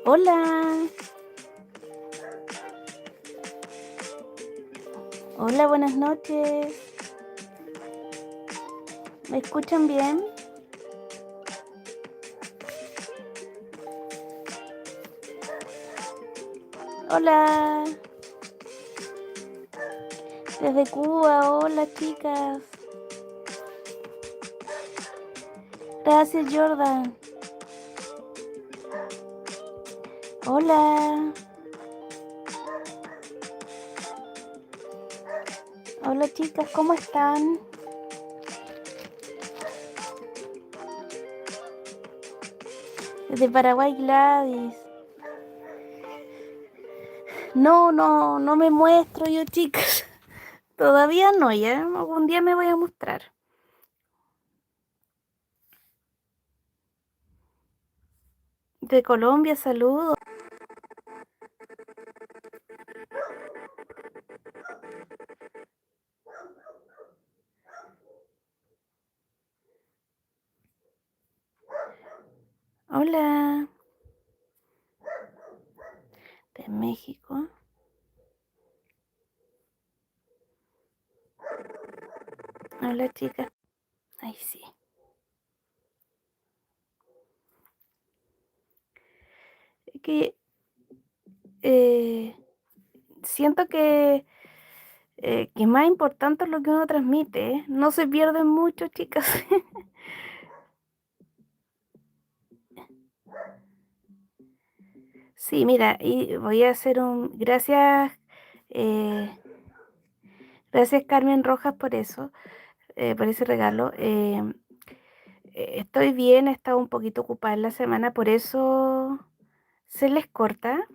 Hola, hola, buenas noches. ¿Me escuchan bien? Hola, desde Cuba, hola chicas. Gracias, Jordan. Hola, hola chicas, ¿cómo están? Desde Paraguay, Gladys. No me muestro yo, chicas. Todavía no, ya. Algún día me voy a mostrar. De Colombia, saludos. Hola, de México. Hola chicas. Ay, sí. Es que siento que más importante es lo que uno transmite, ¿eh? No se pierden mucho, chicas. Sí, mira, y voy a hacer un... eh, gracias Carmen Rojas por ese regalo. Estoy bien, he estado un poquito ocupada en la semana, por eso se les corta.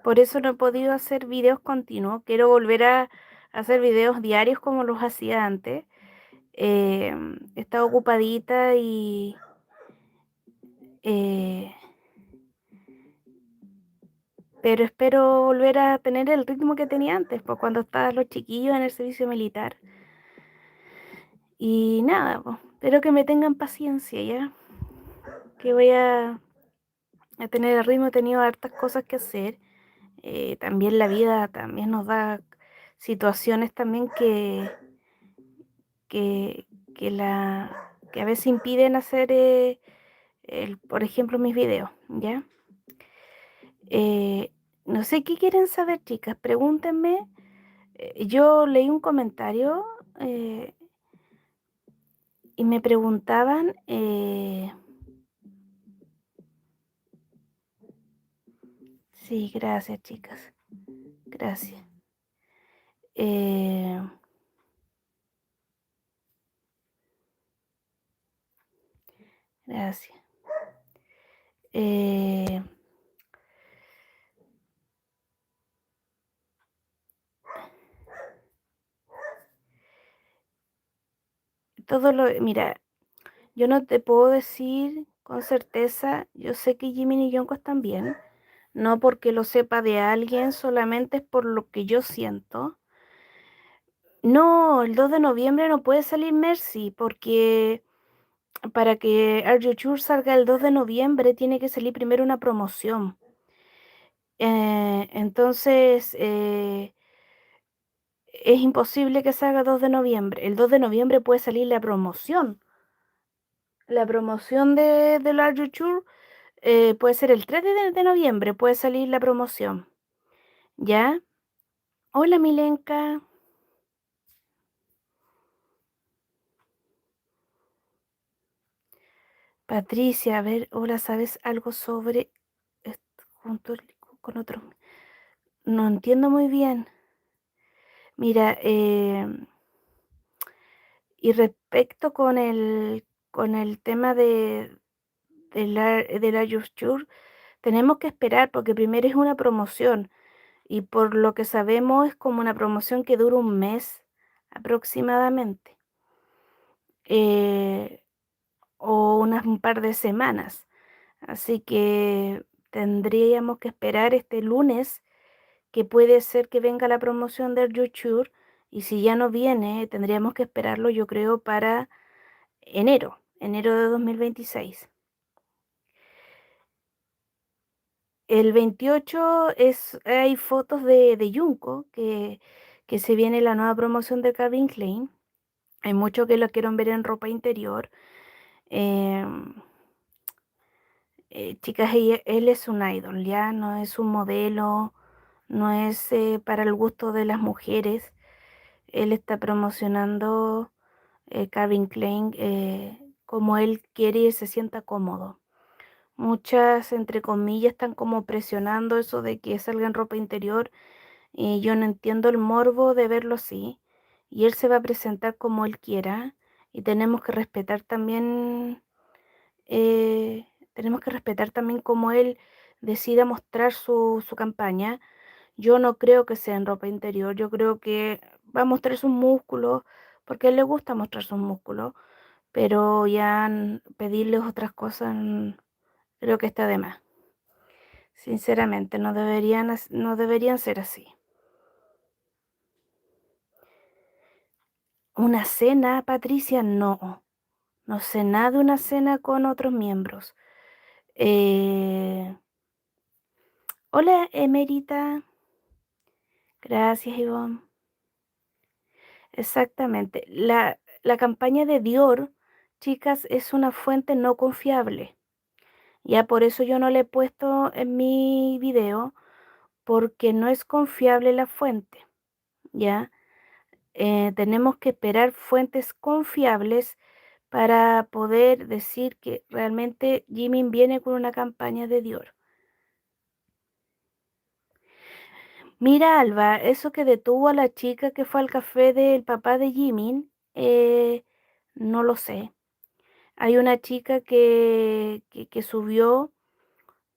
Por eso no he podido hacer videos continuos. Quiero volver a hacer videos diarios como los hacía antes. He estado ocupadita eh, pero espero volver a tener el ritmo que tenía antes, pues cuando estaban los chiquillos en el servicio militar. Y nada, pues, espero que me tengan paciencia ya, que voy a tener el ritmo. He tenido hartas cosas que hacer. También la vida también nos da situaciones también que, que a veces impiden hacer, por ejemplo, mis videos, ¿ya? No sé qué quieren saber, chicas, pregúntenme. Yo leí un comentario y me preguntaban, sí, gracias, chicas, gracias. Eh, gracias. Eh, mira, yo no te puedo decir con certeza, yo sé que Jimmy y Yonko están bien, no porque lo sepa de alguien, solamente es por lo que yo siento. No, el 2 de noviembre no puede salir Mercy, porque para que Arjuchur salga el 2 de noviembre tiene que salir primero una promoción. Entonces, es imposible que salga 2 de noviembre. El 2 de noviembre puede salir la promoción. La promoción del Arjuchur puede ser el 3 de noviembre, puede salir la promoción. ¿Ya? Hola, Milenka. Patricia, a ver, hola, ¿sabes algo sobre junto con otros? No entiendo muy bien. Mira, y respecto con el tema de la Justure, tenemos que esperar porque primero es una promoción y por lo que sabemos es como una promoción que dura un mes aproximadamente, eh, o un par de semanas. Así que tendríamos que esperar este lunes, que puede ser que venga la promoción del YouTube, y si ya no viene, tendríamos que esperarlo, yo creo, para enero de 2026. El 28 hay fotos de Junko, que se viene la nueva promoción de Calvin Klein. Hay muchos que lo quieren ver en ropa interior. Em, chicas, él es un idol, ya no es un modelo, no es para el gusto de las mujeres. Él está promocionando Calvin Klein como él quiere y se sienta cómodo. Muchas, entre comillas, están como presionando eso de que salga en ropa interior y yo no entiendo el morbo de verlo así. Y él se va a presentar como él quiera y tenemos que respetar también cómo él decida mostrar su campaña. Yo no creo que sea en ropa interior, yo creo que va a mostrar sus músculos porque a él le gusta mostrar sus músculos, pero ya pedirles otras cosas creo que está de más. Sinceramente, no deberían ser así. ¿Una cena, Patricia? No, no sé nada de una cena con otros miembros. Eh, Hola, Emerita. Gracias, Ivonne. Exactamente. La campaña de Dior, chicas, es una fuente no confiable. Ya por eso yo no le he puesto en mi video, porque no es confiable la fuente. ¿Ya? Tenemos que esperar fuentes confiables para poder decir que realmente Jimin viene con una campaña de Dior. Mira, Alba, eso que detuvo a la chica que fue al café del papá de Jimin, no lo sé. Hay una chica que subió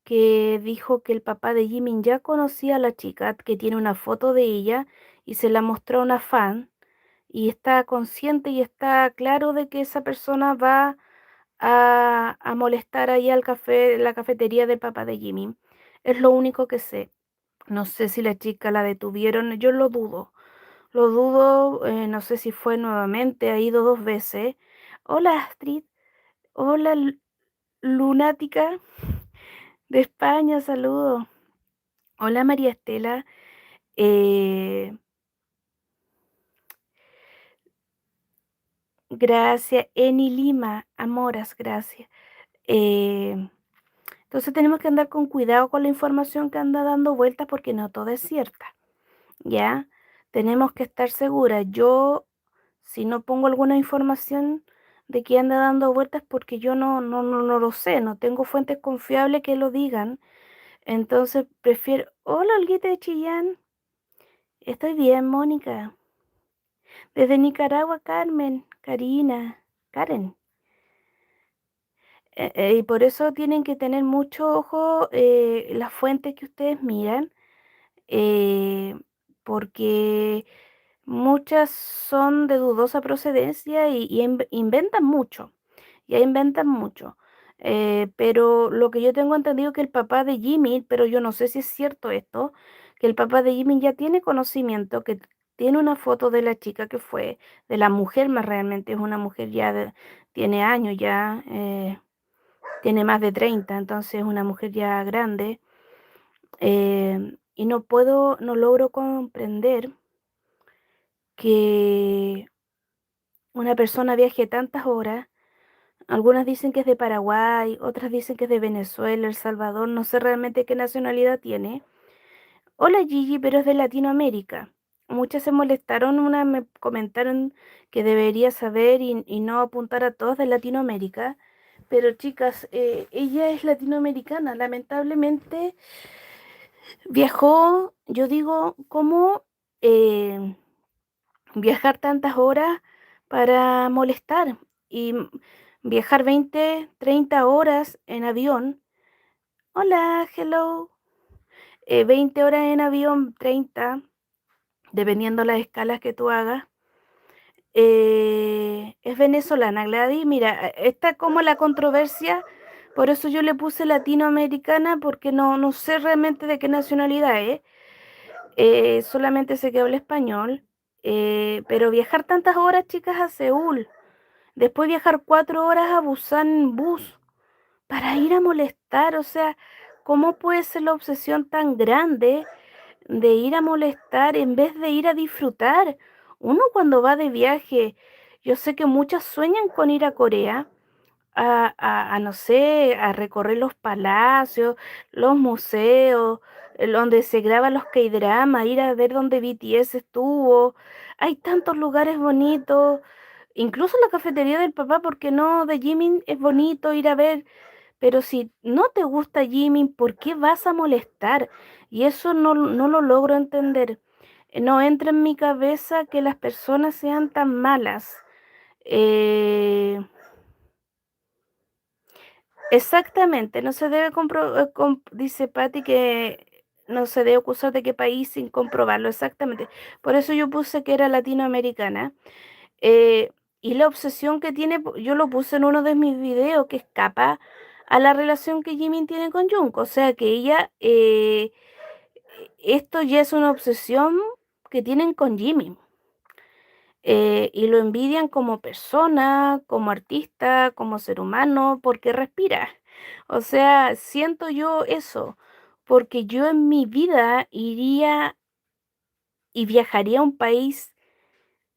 que dijo que el papá de Jimin ya conocía a la chica, que tiene una foto de ella y se la mostró a una fan y está consciente y está claro de que esa persona va a molestar ahí al café, la cafetería del papá de Jimin. Es lo único que sé. No sé si la chica la detuvieron, yo lo dudo. Lo dudo, no sé si fue nuevamente, ha ido 2 veces. Hola Astrid, hola Lunática de España, saludo. Hola María Estela, eh, gracias. Eni Lima, Amoras, gracias. Eh, entonces tenemos que andar con cuidado con la información que anda dando vueltas porque no toda es cierta, ¿ya? Tenemos que estar seguras. Yo, si no pongo alguna información de que anda dando vueltas porque yo no lo sé, no tengo fuentes confiables que lo digan. Entonces prefiero... Hola, Olguita de Chillán. Estoy bien, Mónica. Desde Nicaragua, Carmen, Karina, Karen. Y por eso tienen que tener mucho ojo las fuentes que ustedes miran, eh, porque muchas son de dudosa procedencia y inventan mucho, ya inventan mucho. Pero lo que yo tengo entendido que el papá de Jimmy, pero yo no sé si es cierto esto, que el papá de Jimmy ya tiene conocimiento, que tiene una foto de la chica que fue, de la mujer más realmente, es una mujer ya, tiene años ya, tiene más de 30, entonces es una mujer ya grande. Y no logro comprender que una persona viaje tantas horas. Algunas dicen que es de Paraguay, otras dicen que es de Venezuela, El Salvador, no sé realmente qué nacionalidad tiene. Hola Gigi, pero es de Latinoamérica. Muchas se molestaron, unas me comentaron que debería saber y no apuntar a todos de Latinoamérica. Pero chicas, ella es latinoamericana. Lamentablemente viajó, yo digo, ¿cómo viajar tantas horas para molestar? Y viajar 20, 30 horas en avión. Hola, hello. 20 horas en avión, 30, dependiendo las escalas que tú hagas. Es venezolana, Gladys. Mira, está como la controversia, por eso yo le puse latinoamericana, porque no sé realmente de qué nacionalidad es. Solamente sé que habla español. Pero viajar tantas horas, chicas, a Seúl. Después viajar 4 horas a Busan en bus para ir a molestar. O sea, ¿cómo puede ser la obsesión tan grande de ir a molestar en vez de ir a disfrutar? Uno cuando va de viaje, yo sé que muchas sueñan con ir a Corea, no sé, a recorrer los palacios, los museos, donde se graban los K-dramas, ir a ver donde BTS estuvo. Hay tantos lugares bonitos, incluso la cafetería del papá, porque no, de Jimin es bonito ir a ver, pero si no te gusta Jimin, ¿por qué vas a molestar? Y eso no lo logro entender. No entra en mi cabeza que las personas sean tan malas. Eh, Exactamente, no se debe dice Patti que no se debe acusar de qué país sin comprobarlo, exactamente. Por eso yo puse que era latinoamericana. eh, y la obsesión que tiene, yo lo puse en uno de mis videos, que escapa a la relación que Jimin tiene con Jung. O sea que ella, esto ya es una obsesión que tienen con Jimin. Y lo envidian como persona, como artista, como ser humano, porque respira. O sea, siento yo eso, porque yo en mi vida iría y viajaría a un país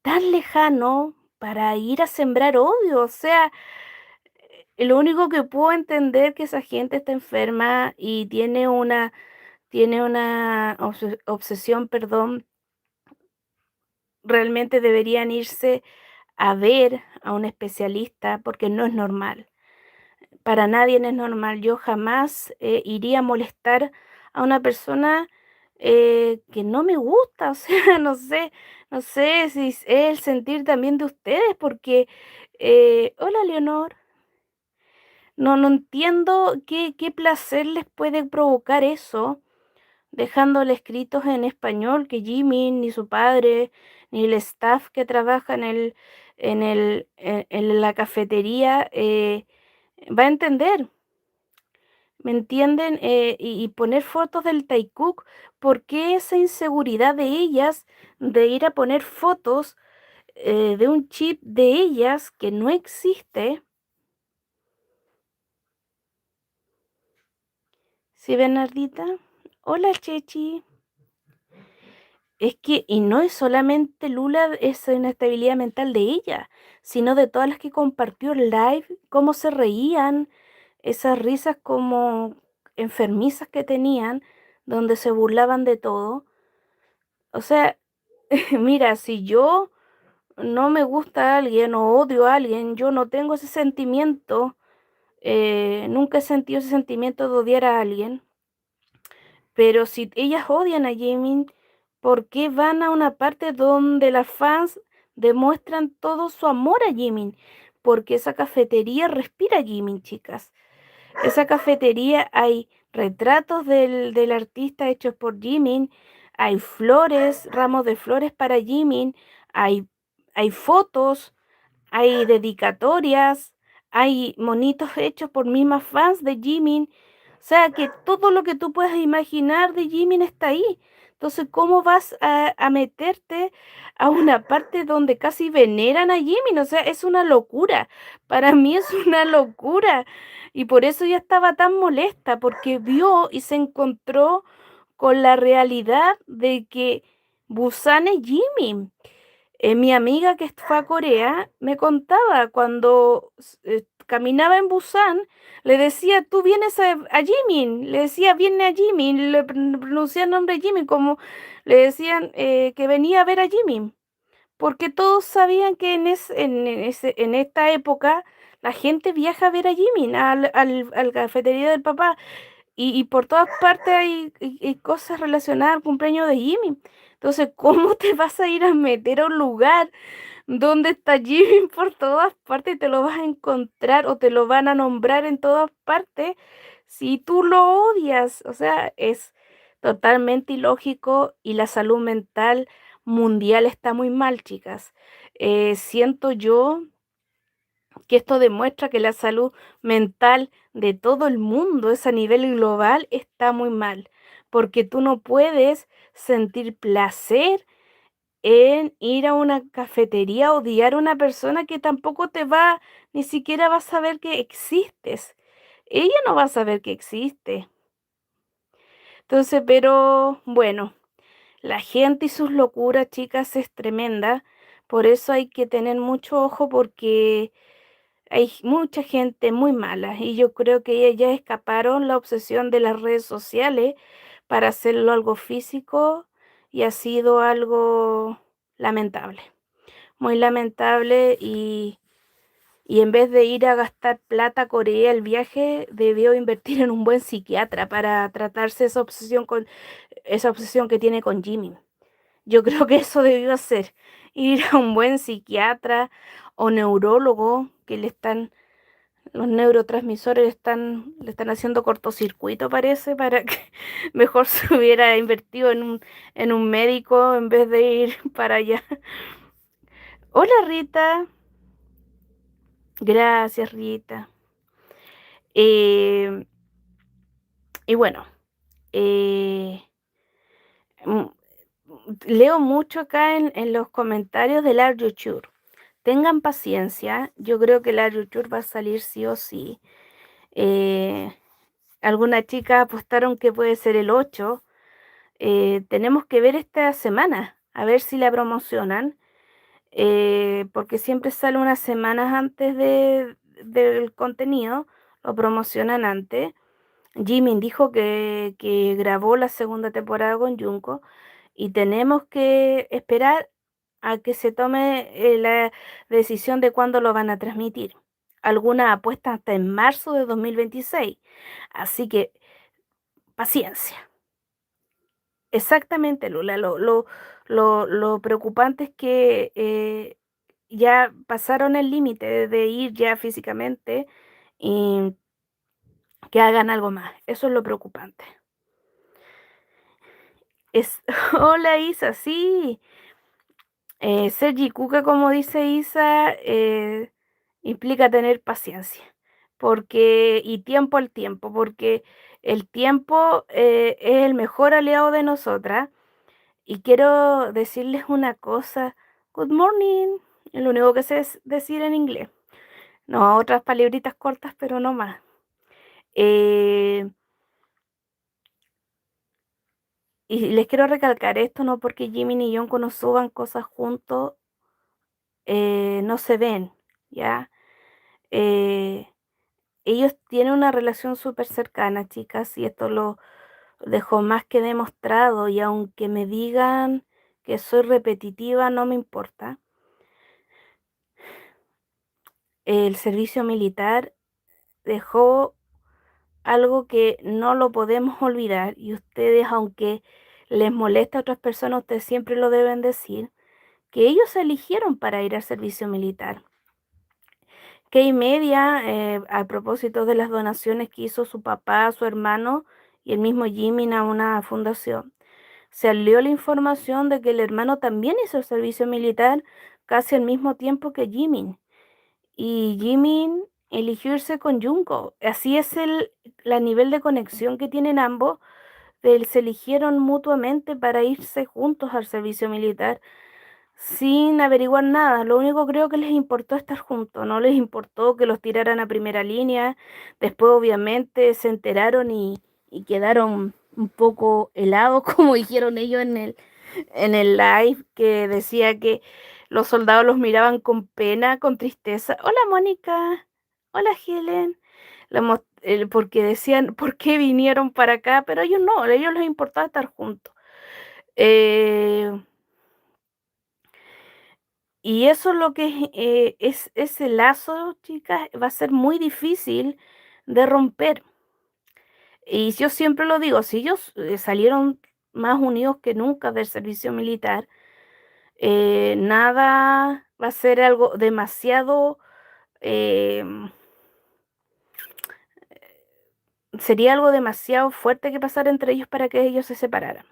tan lejano para ir a sembrar odio. O sea, lo único que puedo entender que esa gente está enferma y tiene una obsesión, perdón, realmente deberían irse a ver a un especialista porque no es normal. Para nadie es normal. Yo jamás iría a molestar a una persona que no me gusta. O sea, no sé si es el sentir también de ustedes, porque, hola Leonor, no entiendo qué placer les puede provocar eso, dejándole escritos en español que Jimmy, ni su padre, ni el staff que trabaja en la cafetería va a entender. ¿Me entienden? Y poner fotos del Taikuk, ¿por qué esa inseguridad de ellas de ir a poner fotos de un chip de ellas que no existe? ¿Sí, Bernardita? Hola, Chechi. Es que, y no es solamente Lula esa inestabilidad mental de ella, sino de todas las que compartió el live, cómo se reían, esas risas como enfermizas que tenían, donde se burlaban de todo. O sea, mira, si yo no me gusta a alguien o odio a alguien, yo no tengo ese sentimiento, nunca he sentido ese sentimiento de odiar a alguien. Pero si ellas odian a Jimin, ¿por qué van a una parte donde las fans demuestran todo su amor a Jimin? Porque esa cafetería respira Jimin, chicas. Esa cafetería hay retratos del artista hechos por Jimin, hay flores, ramos de flores para Jimin, hay, hay fotos, hay dedicatorias, hay monitos hechos por mismas fans de Jimin. O sea, que todo lo que tú puedas imaginar de Jimin está ahí. Entonces, ¿cómo vas a meterte a una parte donde casi veneran a Jimin? O sea, es una locura. Para mí es una locura. Y por eso ya estaba tan molesta, porque vio y se encontró con la realidad de que Busan es Jimin. Mi amiga que fue a Corea me contaba cuando caminaba en Busan, le decía, tú vienes a Jimin, le decía, viene a Jimin, le pronunciaba el nombre Jimin, como le decían que venía a ver a Jimin, porque todos sabían que en esta época la gente viaja a ver a Jimin, al cafetería del papá, y por todas partes hay cosas relacionadas al cumpleaños de Jimmy. Entonces, ¿cómo te vas a ir a meter a un lugar donde está Jimmy por todas partes y te lo vas a encontrar o te lo van a nombrar en todas partes si tú lo odias? O sea, es totalmente ilógico y la salud mental mundial está muy mal, chicas. Siento yo que esto demuestra que la salud mental de todo el mundo, es a nivel global, está muy mal, porque tú no puedes sentir placer en ir a una cafetería, odiar a una persona que tampoco te va, ni siquiera va a saber que existes. Ella no va a saber que existe. Entonces, pero bueno, la gente y sus locuras, chicas, es tremenda. Por eso hay que tener mucho ojo porque hay mucha gente muy mala y yo creo que ellas ya escaparon la obsesión de las redes sociales para hacerlo algo físico y ha sido algo lamentable, muy lamentable y en vez de ir a gastar plata a Corea el viaje, debió invertir en un buen psiquiatra para tratarse esa obsesión que tiene con Jimin. Yo creo que eso debió hacer, ir a un buen psiquiatra o neurólogo que los neurotransmisores le están haciendo cortocircuito, parece, para que mejor se hubiera invertido en un médico en vez de ir para allá. Hola Rita, gracias Rita. Eh, y bueno, eh, mm, leo mucho acá en los comentarios del Are You Sure. Tengan paciencia, yo creo que el Are You Sure va a salir sí o sí. Eh, algunas chicas apostaron que puede ser el 8. Tenemos que ver esta semana, a ver si la promocionan, porque siempre sale unas semanas antes del contenido, lo promocionan antes. Jimin dijo que grabó la segunda temporada con Junko y tenemos que esperar a que se tome la decisión de cuándo lo van a transmitir. Algunas apuestan hasta en marzo de 2026. Así que paciencia. Exactamente, Lula. Lo preocupante es que ya pasaron el límite de ir ya físicamente y que hagan algo más. Eso es lo preocupante. Hola Isa, sí. Sergi Cuca, como dice Isa, implica tener paciencia y tiempo al tiempo, porque el tiempo es el mejor aliado de nosotras. Y quiero decirles una cosa, good morning, es lo único que sé es decir en inglés. No, otras palabritas cortas, pero no más. Eh, y les quiero recalcar esto, no porque Jimmy y John cuando suban cosas juntos, no se ven, ¿ya? Eh, ellos tienen una relación súper cercana, chicas, y esto lo dejo más que demostrado, y aunque me digan que soy repetitiva, no me importa. El servicio militar dejó algo que no lo podemos olvidar y ustedes, aunque les molesta a otras personas, ustedes siempre lo deben decir, que ellos se eligieron para ir al servicio militar. K-Media, a propósito de las donaciones que hizo su papá, su hermano y el mismo Jimin a una fundación, salió la información de que el hermano también hizo el servicio militar casi al mismo tiempo que Jimin. Y Jimin eligió irse con Junko. Así es la nivel de conexión que tienen ambos. Se eligieron mutuamente para irse juntos al servicio militar sin averiguar nada. Lo único creo que les importó estar juntos, no les importó que los tiraran a primera línea. Después obviamente se enteraron y quedaron un poco helados, como dijeron ellos en el live, que decía que los soldados los miraban con pena, con tristeza. Hola Mónica, hola Helen. Porque decían, ¿por qué vinieron para acá? Pero ellos no, a ellos les importaba estar juntos. Eh, y eso es lo que es ese lazo, chicas, va a ser muy difícil de romper. Y yo siempre lo digo, si ellos salieron más unidos que nunca del servicio militar, nada va a ser algo demasiado, em, sería algo demasiado fuerte que pasara entre ellos para que ellos se separaran.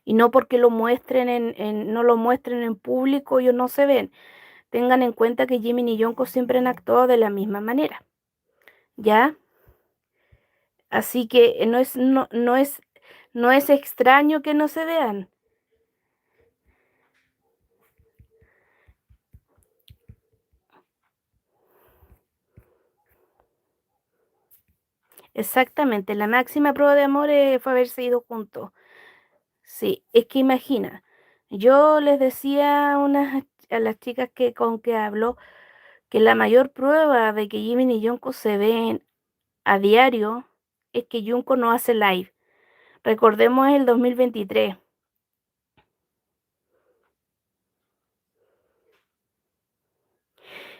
Y no porque lo muestren no lo muestren en público, ellos no se ven. Tengan en cuenta que Jimin y Jungkook siempre han actuado de la misma manera, ¿ya? Así que no es extraño que no se vean. Exactamente, la máxima prueba de amor, fue haberse ido juntos. Sí, es que imagina, yo les decía a las chicas con que hablo, que la mayor prueba de que Jimin y Jungkook se ven a diario es que Jungkook no hace live. Recordemos el 2023.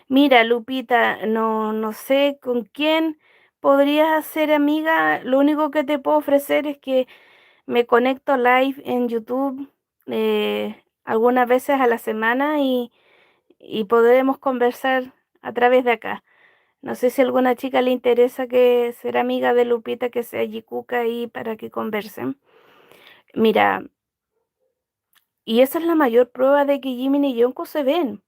Mira, Lupita, no sé con quién podrías ser amiga. Lo único que te puedo ofrecer es que me conecto live en YouTube algunas veces a la semana y podremos conversar a través de acá. No sé si a alguna chica le interesa que ser amiga de Lupita, que sea Yikuka ahí para que conversen. Mira, y esa es la mayor prueba de que Jimin y Jungkook se ven.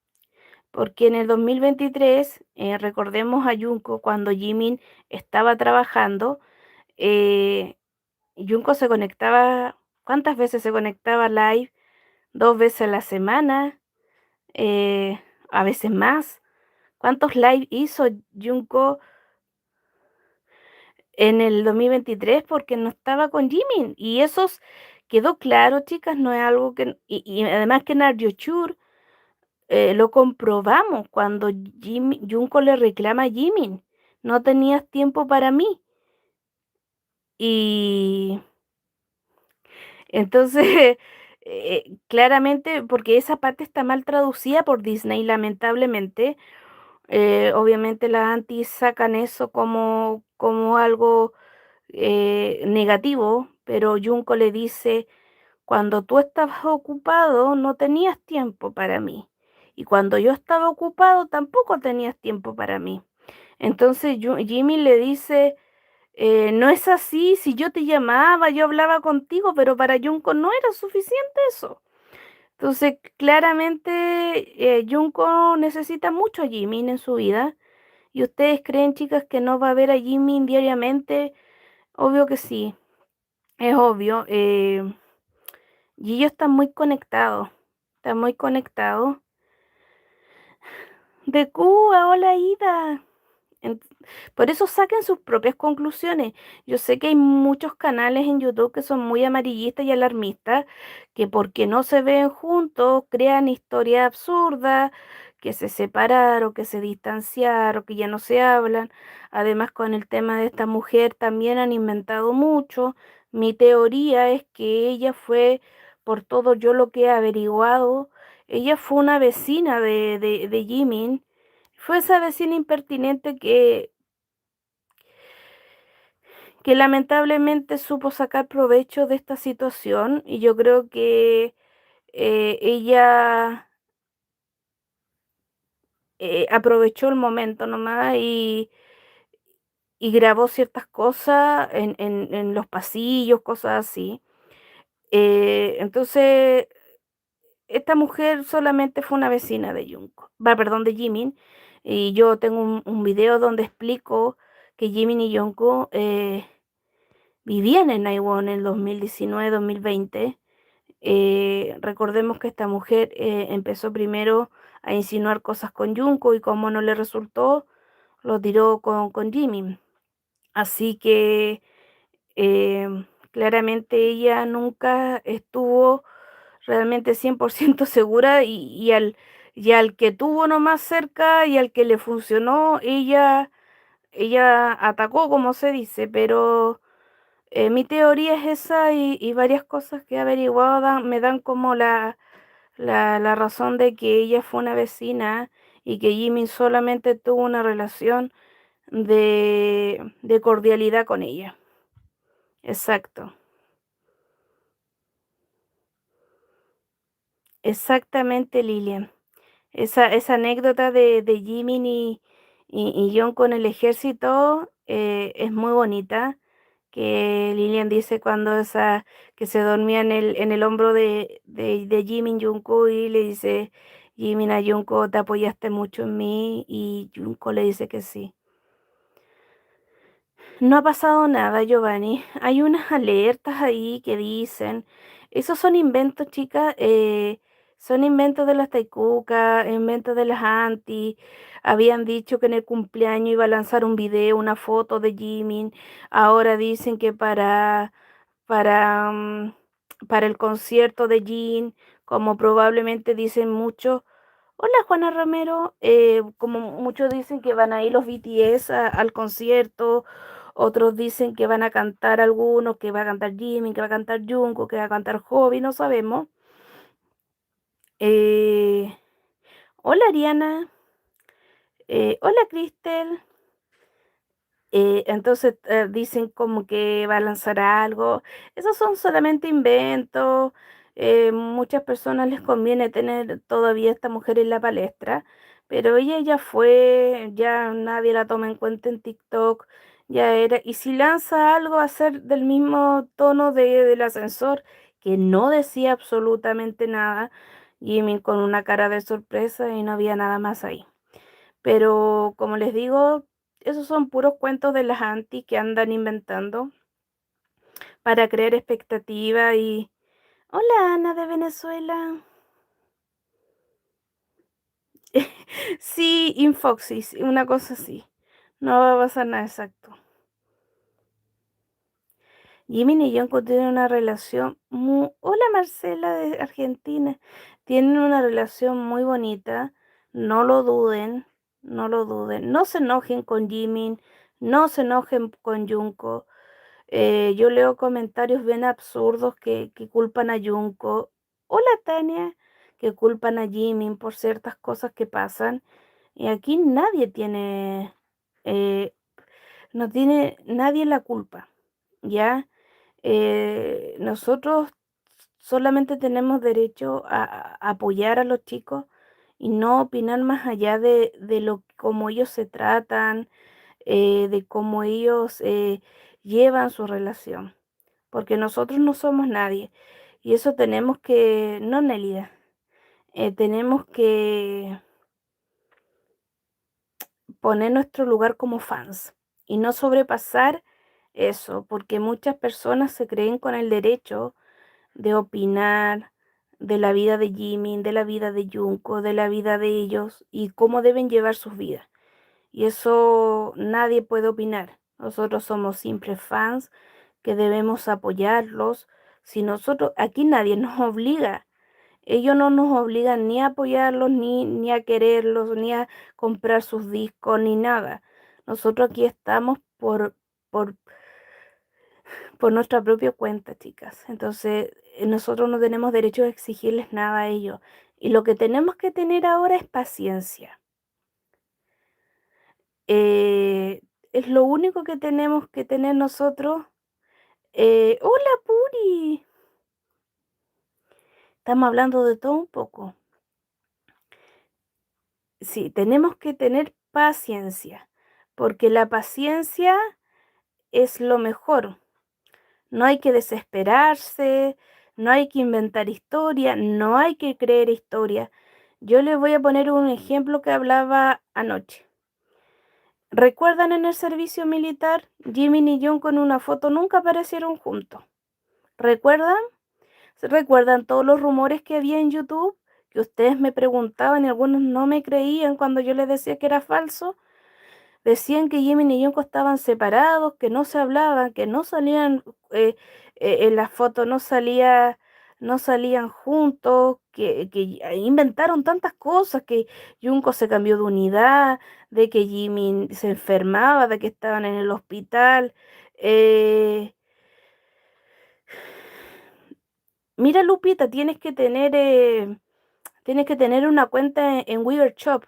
Porque en el 2023, recordemos a Junko cuando Jimin estaba trabajando, eh, Junko se conectaba, ¿cuántas veces se conectaba live? 2 veces a la semana, eh, a veces más. ¿Cuántos live hizo Junko en el 2023? Porque no estaba con Jimin. Y eso quedó claro, chicas, no es algo que... Y además que Naryuchur lo comprobamos cuando Junko le reclama a Jimin, no tenías tiempo para mí. Y entonces, claramente, porque esa parte está mal traducida por Disney, lamentablemente, obviamente las antis sacan eso como algo negativo, pero Junko le dice, cuando tú estabas ocupado, no tenías tiempo para mí. Y cuando yo estaba ocupado, tampoco tenías tiempo para mí. Entonces Jimmy le dice, no es así, si yo te llamaba, yo hablaba contigo, pero para Junko no era suficiente eso. Entonces, claramente, Junko necesita mucho a Jimin en su vida. ¿Y ustedes creen, chicas, que no va a ver a Jimin diariamente? Obvio que sí, es obvio. Y ellos están muy conectados. De Cuba, hola Ida. En- Por eso saquen sus propias conclusiones. Yo sé que hay muchos canales en YouTube que son muy amarillistas y alarmistas, que porque no se ven juntos crean historias absurdas, que se separaron, que se distanciaron, que ya no se hablan. Además, con el tema de esta mujer también han inventado mucho. Mi teoría es que ella fue, por todo yo lo que he averiguado, ella fue una vecina de Jimin. Fue esa vecina impertinente que lamentablemente supo sacar provecho de esta situación y yo creo que ella aprovechó el momento nomás y grabó ciertas cosas en los pasillos, cosas así. Entonces, esta mujer solamente fue una vecina de Junko, va, perdón, de Jimin, y yo tengo un video donde explico que Jimin y Junko vivían en Naiwon en el 2019-2020. Recordemos que esta mujer empezó primero a insinuar cosas con Junko y como no le resultó, lo tiró con Jimin. Así que claramente ella nunca estuvo realmente 100% segura y al que tuvo nomás cerca y al que le funcionó, ella atacó, como se dice, pero mi teoría es esa y varias cosas que he averiguado me dan como la razón de que ella fue una vecina y que Jimmy solamente tuvo una relación de cordialidad con ella. Exacto, exactamente, Lilian. Esa anécdota de Jimmy y John con el ejército es muy bonita. Que Lilian dice cuando que se dormía en el hombro de Jimin Junko y le dice Jimin a Junko, te apoyaste mucho en mí y Junko le dice que sí. No ha pasado nada, Giovanni. Hay unas alertas ahí que dicen, esos son inventos, chicas. Son inventos de las Taikuca, inventos de las Anti. Habían dicho que en el cumpleaños iba a lanzar un video, una foto de Jimin. Ahora dicen que para, para el concierto de Jin, como probablemente dicen muchos. Hola Juana Romero, como muchos dicen que van a ir los BTS al concierto, otros dicen que van a cantar algunos, que va a cantar Jimin, que va a cantar Jungkook, que va a cantar Hobi, no sabemos. Eh, hola Ariana, hola Cristel. Entonces dicen como que va a lanzar algo. Esos son solamente inventos. Muchas personas les conviene tener todavía esta mujer en la palestra, pero ella ya fue, ya nadie la toma en cuenta en TikTok, ya era. Y si lanza algo va a ser del mismo tono del ascensor, que no decía absolutamente nada. Jimmy con una cara de sorpresa y no había nada más ahí. Pero como les digo, esos son puros cuentos de las anti que andan inventando para crear expectativa y... Hola Ana de Venezuela. Sí, Infoxis, una cosa así. No va a pasar nada exacto. Jimin y Jungkook tienen una relación muy... Hola Marcela de Argentina. Tienen una relación muy bonita. No lo duden, no lo duden. No se enojen con Jimin, no se enojen con Jungkook. Yo leo comentarios bien absurdos que culpan a Junko. Hola Tania, que culpan a Jimin por ciertas cosas que pasan. Y aquí nadie tiene, eh, no tiene nadie la culpa, ¿ya? Nosotros solamente tenemos derecho a apoyar a los chicos y no opinar más allá de lo cómo ellos se tratan, de cómo ellos llevan su relación, porque nosotros no somos nadie y eso tenemos que, no Nélida, tenemos que poner nuestro lugar como fans y no sobrepasar eso, porque muchas personas se creen con el derecho de opinar de la vida de Jimin, de la vida de Junko, de la vida de ellos y cómo deben llevar sus vidas. Y eso nadie puede opinar. Nosotros somos simples fans que debemos apoyarlos. Si nosotros, aquí nadie nos obliga. Ellos no nos obligan ni a apoyarlos, ni a quererlos, ni a comprar sus discos, ni nada. Nosotros aquí estamos por, por nuestra propia cuenta, chicas. Entonces, nosotros no tenemos derecho a exigirles nada a ellos. Y lo que tenemos que tener ahora es paciencia. Eh, es lo único que tenemos que tener nosotros. Hola, Puri. Estamos hablando de todo un poco. Sí, tenemos que tener paciencia, porque la paciencia es lo mejor. No hay que desesperarse, no hay que inventar historia, no hay que creer historia. Yo les voy a poner un ejemplo que hablaba anoche. ¿Recuerdan en el servicio militar? Jimmy y John con una foto nunca aparecieron juntos. ¿Recuerdan? ¿Recuerdan todos los rumores que había en YouTube? Que ustedes me preguntaban y algunos no me creían cuando yo les decía que era falso. Decían que Jimin y Jungkook estaban separados, que no se hablaban, que no salían en las fotos, no salían juntos, que inventaron tantas cosas, que Jungkook se cambió de unidad, de que Jimin se enfermaba, de que estaban en el hospital. Eh, Mira, Lupita, tienes que tener una cuenta en Weaver Shop.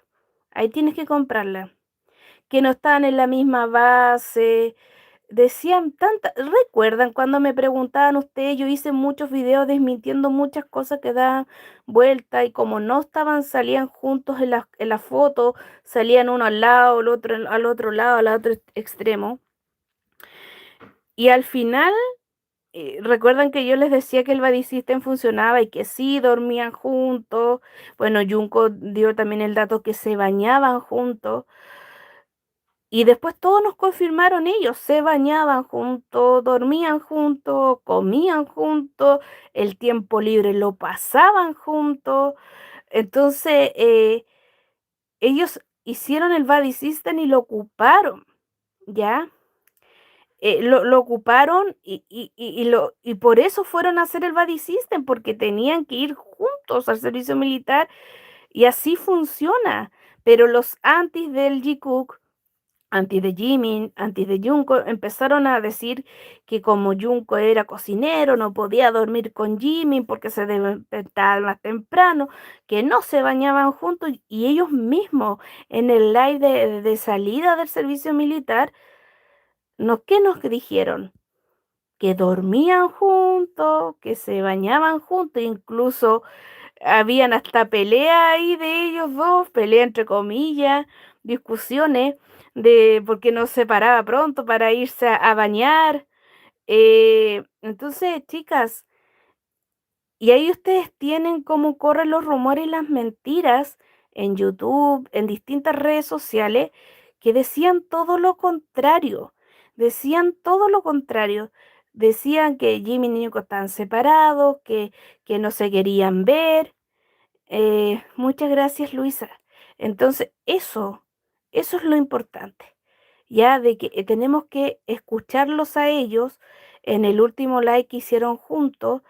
Ahí tienes que comprarla. Que no estaban en la misma base. Decían tantas. ¿Recuerdan cuando me preguntaban ustedes? Yo hice muchos videos desmintiendo muchas cosas que daban vuelta y como no estaban, salían juntos en la foto, salían uno al lado, el otro al otro lado, al otro extremo. Y al final recuerdan que yo les decía que el body system funcionaba y que sí dormían juntos. Bueno, Junko dio también el dato que se bañaban juntos. Y después todos nos confirmaron ellos, se bañaban juntos, dormían juntos, comían juntos, el tiempo libre lo pasaban juntos. Entonces, ellos hicieron el Buddy System y lo ocuparon, ¿ya? Lo ocuparon y por eso fueron a hacer el Buddy System, porque tenían que ir juntos al servicio militar y así funciona. Pero los antis del Jikook, antes de Jimin, antes de Junko, empezaron a decir que como Junko era cocinero, no podía dormir con Jimin porque se despertaba más temprano, que no se bañaban juntos y ellos mismos en el live de salida del servicio militar, ¿qué nos dijeron? Que dormían juntos, que se bañaban juntos, incluso habían hasta pelea ahí de ellos dos, pelea entre comillas, discusiones de por qué no se paraba pronto para irse a bañar. Entonces, chicas, y ahí ustedes tienen cómo corren los rumores y las mentiras en YouTube, en distintas redes sociales, que decían todo lo contrario. Decían todo lo contrario. Decían que Jimmy y Nico estaban separados, que no se querían ver. Muchas gracias, Luisa. Entonces, eso es lo importante, ya de que tenemos que escucharlos a ellos en el último live que hicieron juntos,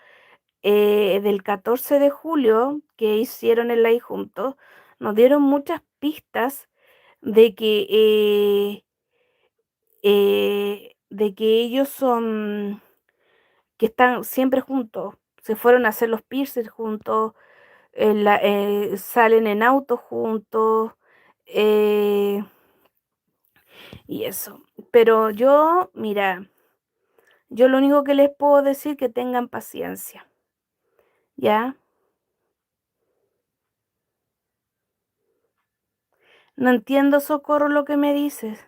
del 14 de julio, que hicieron el live juntos, nos dieron muchas pistas de que ellos que están siempre juntos, se fueron a hacer los piercings juntos, salen en auto juntos, eh, y eso. Pero yo, mira, yo lo único que les puedo decir que tengan paciencia, ¿ya? No entiendo, Socorro, lo que me dices.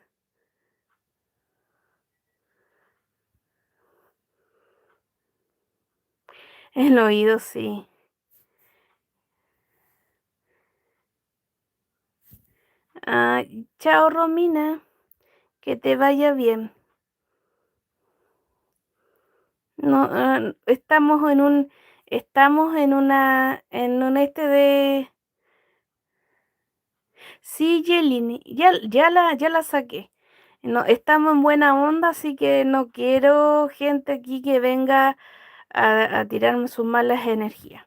El oído, sí. Ah, chao, Romina, que te vaya bien. No, estamos en un de. Sí, Yelini, ya la saqué. No, estamos en buena onda, así que no quiero gente aquí que venga a tirarme sus malas energías.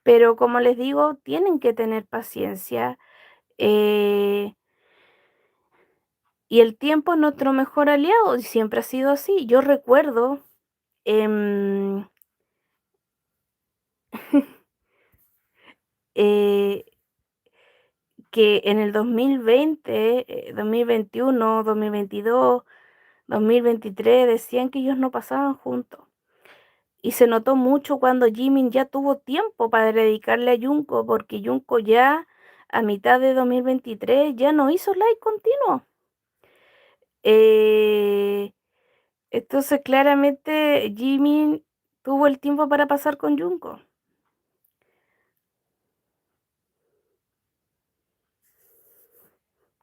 Pero como les digo, tienen que tener paciencia. eh, y el tiempo es nuestro mejor aliado, y siempre ha sido así. Yo recuerdo em, eh, que en el 2020, 2021, 2022, 2023 decían que ellos no pasaban juntos. Y se notó mucho cuando Jimin ya tuvo tiempo para dedicarle a Junko, porque Junko ya a mitad de 2023 ya no hizo live continuo. Eh, entonces claramente Jimin tuvo el tiempo para pasar con Junko.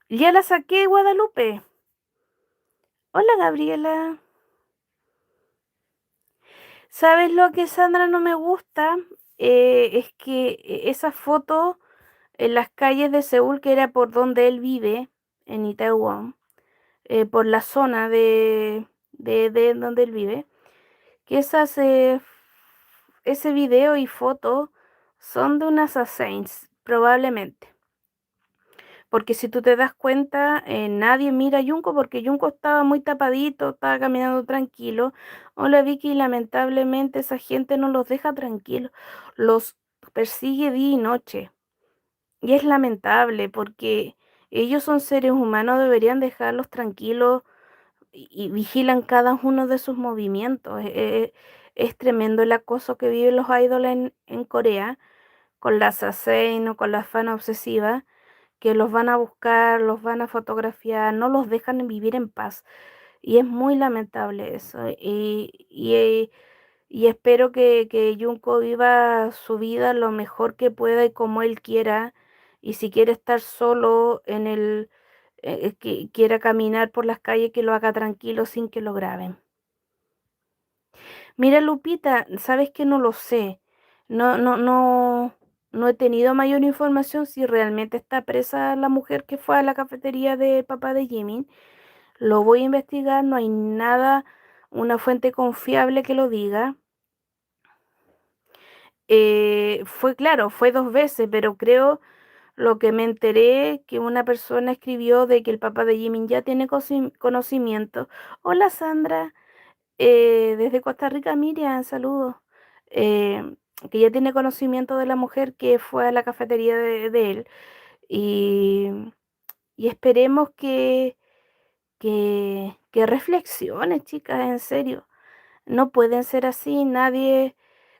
Ya la saqué, Guadalupe. Hola, Gabriela. ¿Sabes lo que, Sandra, no me gusta? Es que esa foto en las calles de Seúl, que era por donde él vive, en Itaewon, por la zona de donde él vive, que ese video y foto son de unas assassins, probablemente. Porque si tú te das cuenta, nadie mira a Junko porque Junko estaba muy tapadito, estaba caminando tranquilo. Hola Vicky, lamentablemente esa gente no los deja tranquilos, los persigue día y noche. Y es lamentable porque ellos son seres humanos, deberían dejarlos tranquilos y vigilan cada uno de sus movimientos. Es tremendo el acoso que viven los idols en Corea con las Sasein o con las fan obsesivas, que los van a buscar, los van a fotografiar, no los dejan vivir en paz. Y es muy lamentable eso. Y espero que Junko viva su vida lo mejor que pueda y como él quiera. Y si quiere estar solo que quiera caminar por las calles, que lo haga tranquilo sin que lo graben. Mira, Lupita, sabes que no lo sé. No he tenido mayor información si realmente está presa la mujer que fue a la cafetería del papá de Jimmy. Lo voy a investigar, no hay nada, una fuente confiable que lo diga. Fue claro, fue 2 veces, pero creo lo que me enteré que una persona escribió de que el papá de Jimmy ya tiene conocimiento. Hola Sandra, desde Costa Rica, Miriam, saludos. Eh, que ya tiene conocimiento de la mujer que fue a la cafetería de él. Y, y esperemos que reflexiones, chicas, en serio. No pueden ser así, nadie,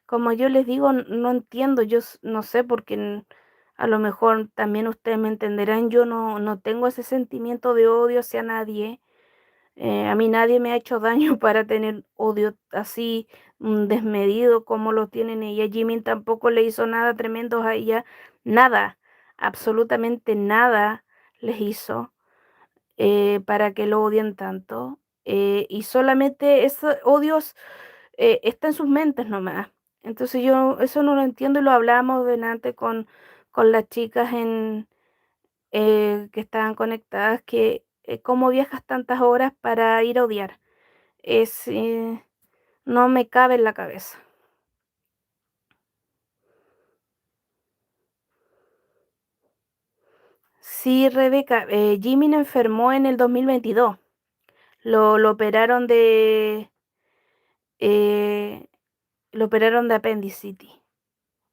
como yo les digo, no entiendo, no sé, porque a lo mejor también ustedes me entenderán, yo no tengo ese sentimiento de odio hacia nadie. A mí nadie me ha hecho daño para tener odio así desmedido como lo tienen ella. Jimmy tampoco le hizo nada tremendo a ella, nada, absolutamente nada les hizo para que lo odien tanto. Y solamente esos odios está en sus mentes nomás. Entonces yo eso no lo entiendo y lo hablamos delante con las chicas que estaban conectadas, que cómo viajas tantas horas para ir a odiar. Es, no me cabe en la cabeza. Sí, Rebeca, Jimmy enfermó en el 2022. Lo operaron eh, lo operaron de apendicitis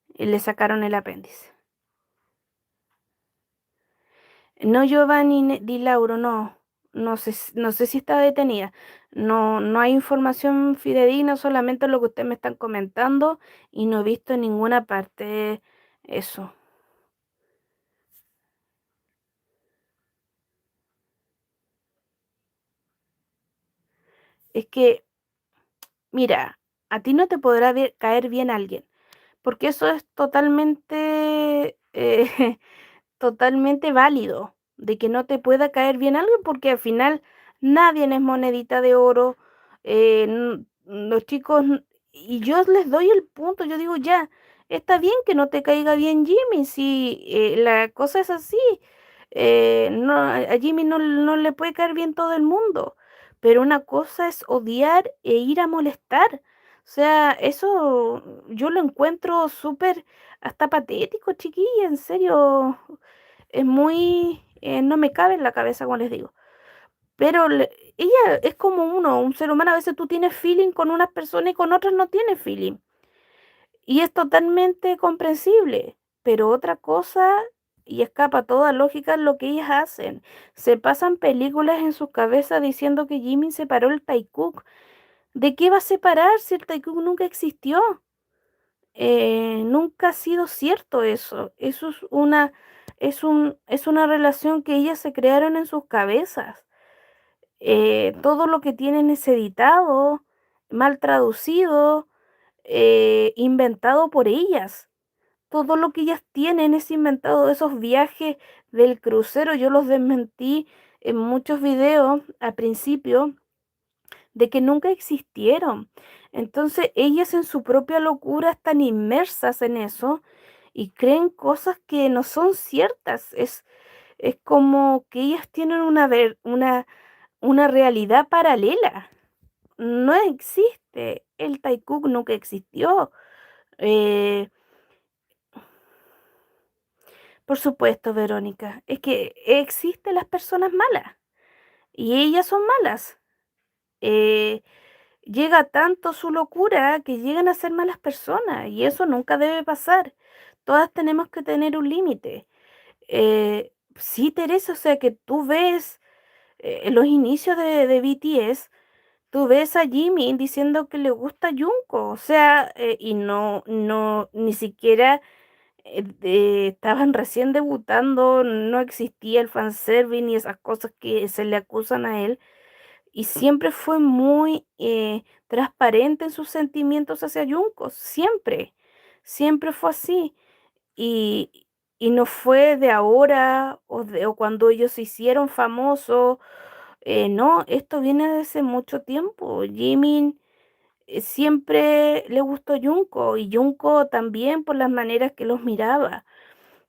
y le sacaron el apéndice. No Giovanni Di Lauro, no. No sé si está detenida. No hay información fidedigna, solamente lo que ustedes me están comentando y no he visto en ninguna parte eso. Es que, mira, a ti no te podrá caer bien alguien, porque eso es totalmente, totalmente válido, de que no te pueda caer bien alguien, porque al final nadie es monedita de oro. Los chicos, y yo les doy el punto, yo digo, ya, está bien que no te caiga bien Jimmy, si la cosa es así. No, a Jimmy no le puede caer bien todo el mundo, pero una cosa es odiar e ir a molestar. O sea, eso yo lo encuentro súper hasta patético, chiquilla, en serio. Es muy, no me cabe en la cabeza, como les digo. Pero ella es como uno, un ser humano. A veces tú tienes feeling con unas personas y con otras no tienes feeling. Y es totalmente comprensible. Pero otra cosa, y escapa toda lógica, es lo que ellas hacen. Se pasan películas en sus cabezas diciendo que Jimmy separó el Taekook. ¿De qué va a separar si el Taekook nunca existió? Nunca ha sido cierto eso. Eso es una relación que ellas se crearon en sus cabezas. Todo lo que tienen es editado, mal traducido, inventado por ellas. Todo lo que ellas tienen es inventado. Esos viajes del crucero, yo los desmentí en muchos videos al principio de que nunca existieron. Entonces ellas en su propia locura están inmersas en eso y creen cosas que no son ciertas. Es como que ellas tienen una realidad paralela. No existe. El Taikuk nunca existió. Eh, por supuesto, Verónica, es que existen las personas malas y ellas son malas. Eh, Llega tanto su locura que llegan a ser malas personas y eso nunca debe pasar. Todas tenemos que tener un límite. Sí, Teresa, o sea que tú ves los inicios de BTS, tú ves a Jimmy diciendo que le gusta Jungkook, o sea, y no, ni siquiera estaban recién debutando, no existía el fanservice ni esas cosas que se le acusan a él y siempre fue muy transparente en sus sentimientos hacia Junko, siempre, siempre fue así. Y, y no fue de ahora o cuando ellos se hicieron famosos. No, esto viene de hace mucho tiempo. Jimin siempre le gustó Junko y Junko también por las maneras que los miraba.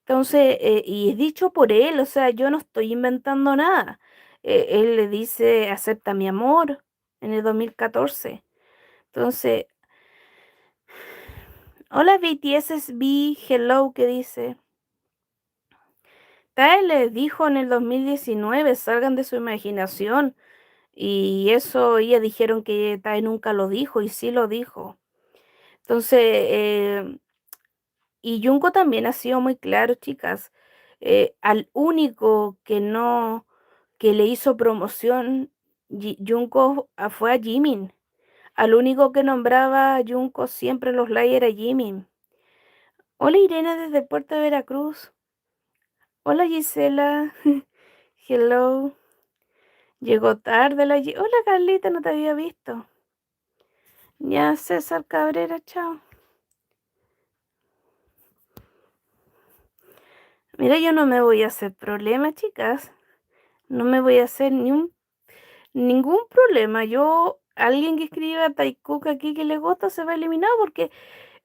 Entonces, y es dicho por él, o sea, yo no estoy inventando nada. Él le dice, acepta mi amor en el 2014. Entonces, hola BTSSB, hello, ¿qué dice? Tae les dijo en el 2019, salgan de su imaginación. Y eso ellas dijeron que Tae nunca lo dijo y sí lo dijo. Entonces, y Junko también ha sido muy claro, chicas. Al único que no, que le hizo promoción, Junko fue a Jimin. Al único que nombraba a Junko siempre en los live era Jimin. Hola Irene desde Puerto Veracruz. Hola Gisela. Hello. Llegó tarde Hola Carlita, no te había visto. Ya César Cabrera, chao. Mira, yo no me voy a hacer problema, chicas. No me voy a hacer ningún problema. Alguien que escriba Taikuka aquí que le gusta se va eliminado porque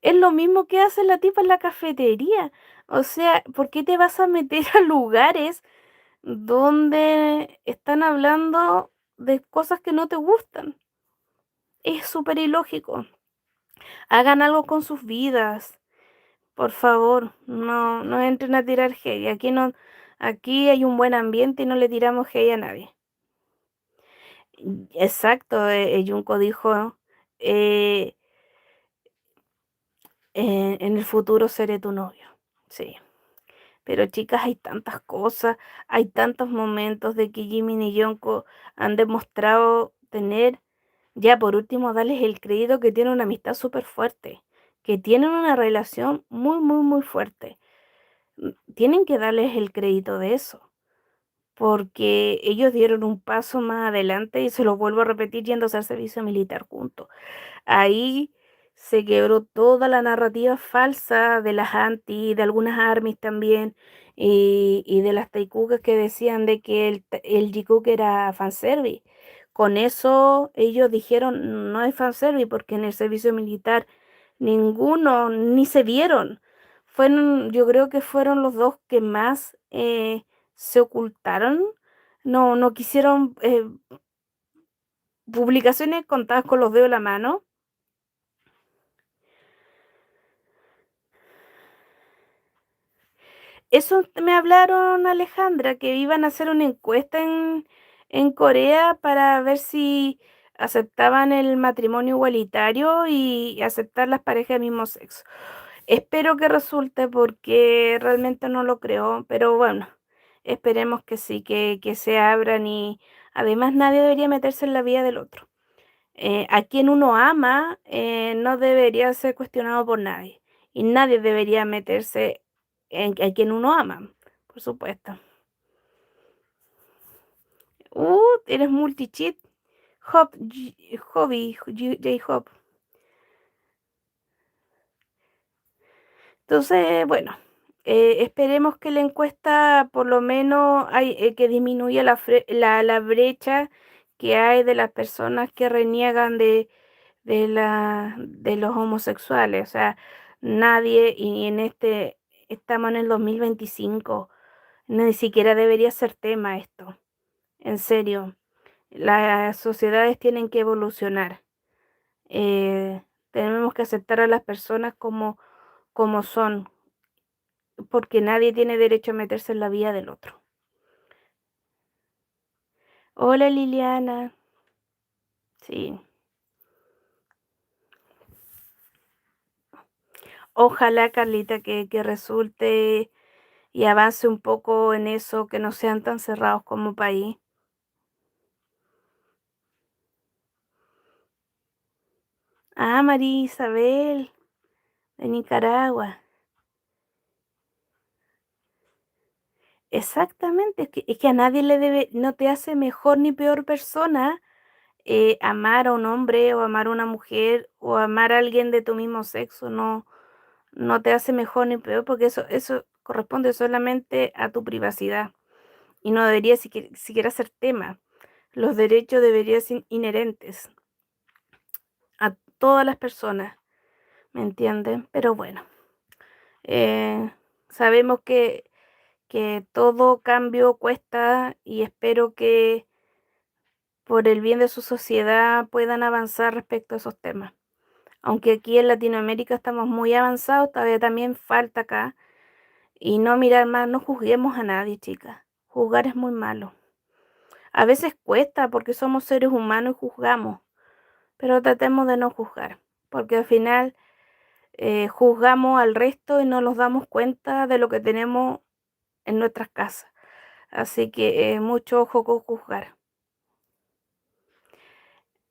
es lo mismo que hace la tipa en la cafetería. O sea, ¿por qué te vas a meter a lugares donde están hablando de cosas que no te gustan? Es súper ilógico. Hagan algo con sus vidas. Por favor, no entren a tirar hate. Aquí hay un buen ambiente y no le tiramos hate a nadie. Exacto, Junko dijo, eh, en el futuro seré tu novio. Sí. Pero chicas, hay tantas cosas, hay tantos momentos de que Jimin y Junko han demostrado tener, ya por último, darles el crédito que tienen una amistad súper fuerte, que tienen una relación muy, muy, muy fuerte. Tienen que darles el crédito de eso, porque ellos dieron un paso más adelante y se lo vuelvo a repetir yéndose al servicio militar juntos. Ahí se quebró toda la narrativa falsa de las anti, de algunas armies también, y de las taikugas que decían de que el Jikook era fanservice. Con eso ellos dijeron no es fanservice porque en el servicio militar ninguno, ni se vieron. Yo creo que fueron los dos que más se ocultaron. No quisieron publicaciones contadas con los dedos de la mano. Eso me hablaron, Alejandra, que iban a hacer una encuesta en Corea para ver si aceptaban el matrimonio igualitario y aceptar las parejas del mismo sexo. Espero que resulte porque realmente no lo creo, pero bueno, esperemos que sí, que se abran y además nadie debería meterse en la vida del otro. A quien uno ama no debería ser cuestionado por nadie y nadie debería meterse a quien uno ama, por supuesto. Eres multicheat. Hobby, J-Hop. Entonces, bueno, esperemos que la encuesta por lo menos que disminuya la brecha que hay de las personas que reniegan de los homosexuales. O sea, nadie, y estamos en el 2025, ni siquiera debería ser tema esto. En serio, las sociedades tienen que evolucionar. Tenemos que aceptar a las personas como son, porque nadie tiene derecho a meterse en la vida del otro. Hola Liliana. Sí. Ojalá, Carlita, que resulte y avance un poco en eso, que no sean tan cerrados como país. Ah, María Isabel, de Nicaragua. Exactamente, es que a nadie no te hace mejor ni peor persona amar a un hombre o amar a una mujer o amar a alguien de tu mismo sexo. No te hace mejor ni peor porque eso corresponde solamente a tu privacidad y no debería siquiera ser tema. Los derechos deberían ser inherentes a todas las personas, ¿me entienden? Pero bueno, sabemos que todo cambio cuesta y espero que por el bien de su sociedad puedan avanzar respecto a esos temas. Aunque aquí en Latinoamérica estamos muy avanzados, todavía también falta acá. Y no mirar más, no juzguemos a nadie, chicas. Juzgar es muy malo. A veces cuesta porque somos seres humanos y juzgamos, pero tratemos de no juzgar, porque al final juzgamos al resto y no nos damos cuenta de lo que tenemos en nuestras casas. Así que mucho ojo con juzgar.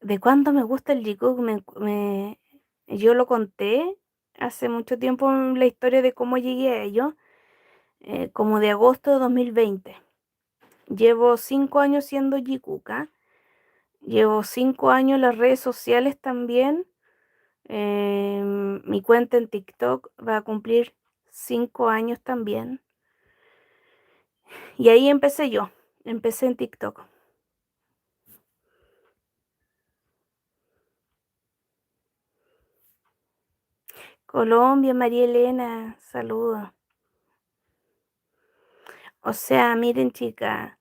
¿De cuándo me gusta el Jikook? Yo lo conté hace mucho tiempo en la historia de cómo llegué a ello, como de agosto de 2020. Llevo 5 años siendo Jikuka. Llevo 5 años en las redes sociales también. Mi cuenta en TikTok va a cumplir 5 años también. Y ahí empecé yo. Empecé en TikTok. Colombia, María Elena, saludos. O sea, miren, chica,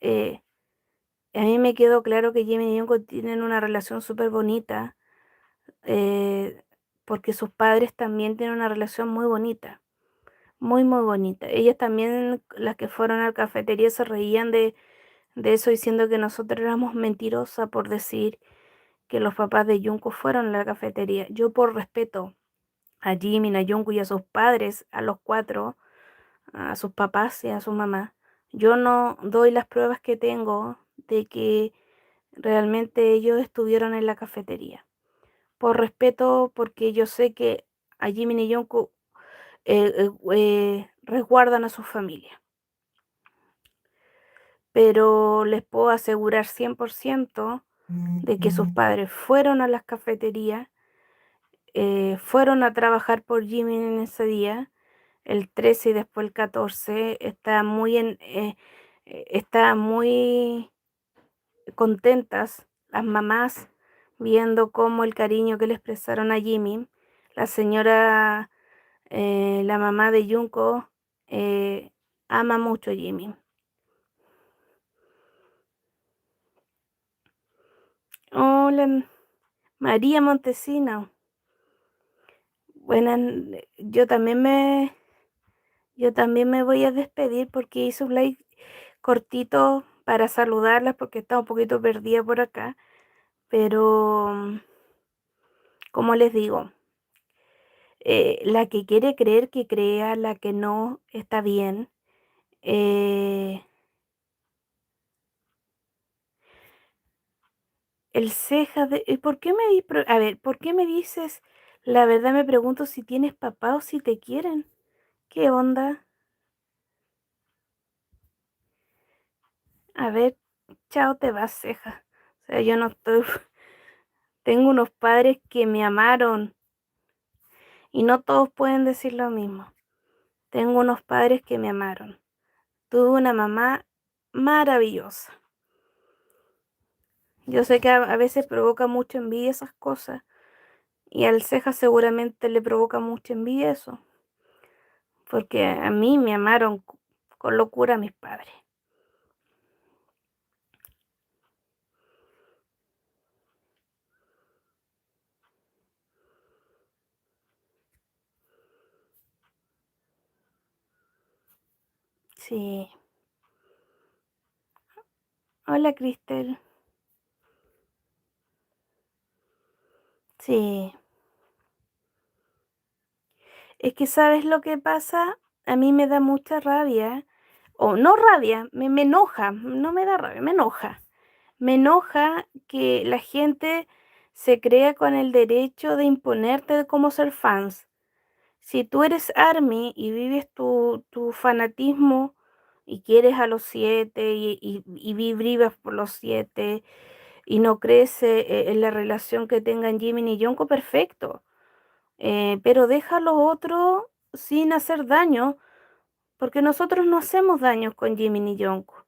a mí me quedó claro que Jimmy y Yonko tienen una relación súper bonita, porque sus padres también tienen una relación muy bonita, muy, muy bonita. Ellas también, las que fueron a la cafetería, se reían de eso diciendo que nosotros éramos mentirosas por decir que los papás de Junko fueron a la cafetería. Yo por respeto a Jimin, a Jungkook y a sus padres, a los cuatro, a sus papás y a su mamá, yo no doy las pruebas que tengo de que realmente ellos estuvieron en la cafetería. Por respeto, porque yo sé que a Jimin y Jungkook resguardan a su familia. Pero les puedo asegurar 100% de que sus padres fueron a las cafeterías, fueron a trabajar por Jimin en ese día, el 13 y después el 14, está muy contentas las mamás viendo cómo el cariño que le expresaron a Jimin. La señora, la mamá de Junko, ama mucho a Jimin. Hola, María Montesino. Buenas, yo también me voy a despedir porque hice un live cortito para saludarlas porque estaba un poquito perdida por acá, pero como les digo, la que quiere creer que crea, la que no está bien. El ceja de, ¿por qué a ver, ¿por qué me dices la verdad? Me pregunto si tienes papá o si te quieren. ¿Qué onda? A ver, chao, te vas, ceja. O sea, yo no estoy. Tengo unos padres que me amaron y no todos pueden decir lo mismo. Tengo unos padres que me amaron. Tuve una mamá maravillosa. Yo sé que a veces provoca mucha envidia esas cosas y al ceja seguramente le provoca mucha envidia eso, porque a mí me amaron con locura mis padres. Sí. Hola, Cristel. Sí. Es que ¿sabes lo que pasa? A mí me da mucha rabia, o no rabia, me enoja, no me da rabia, me enoja. Me enoja que la gente se crea con el derecho de imponerte de cómo ser fans. Si tú eres ARMY y vives tu fanatismo y quieres a los 7 y vibras por los 7 y no crees en la relación que tengan Jimin y Jungkook, perfecto. Pero deja a los otros sin hacer daño, porque nosotros no hacemos daños con Jimin y Jungkook.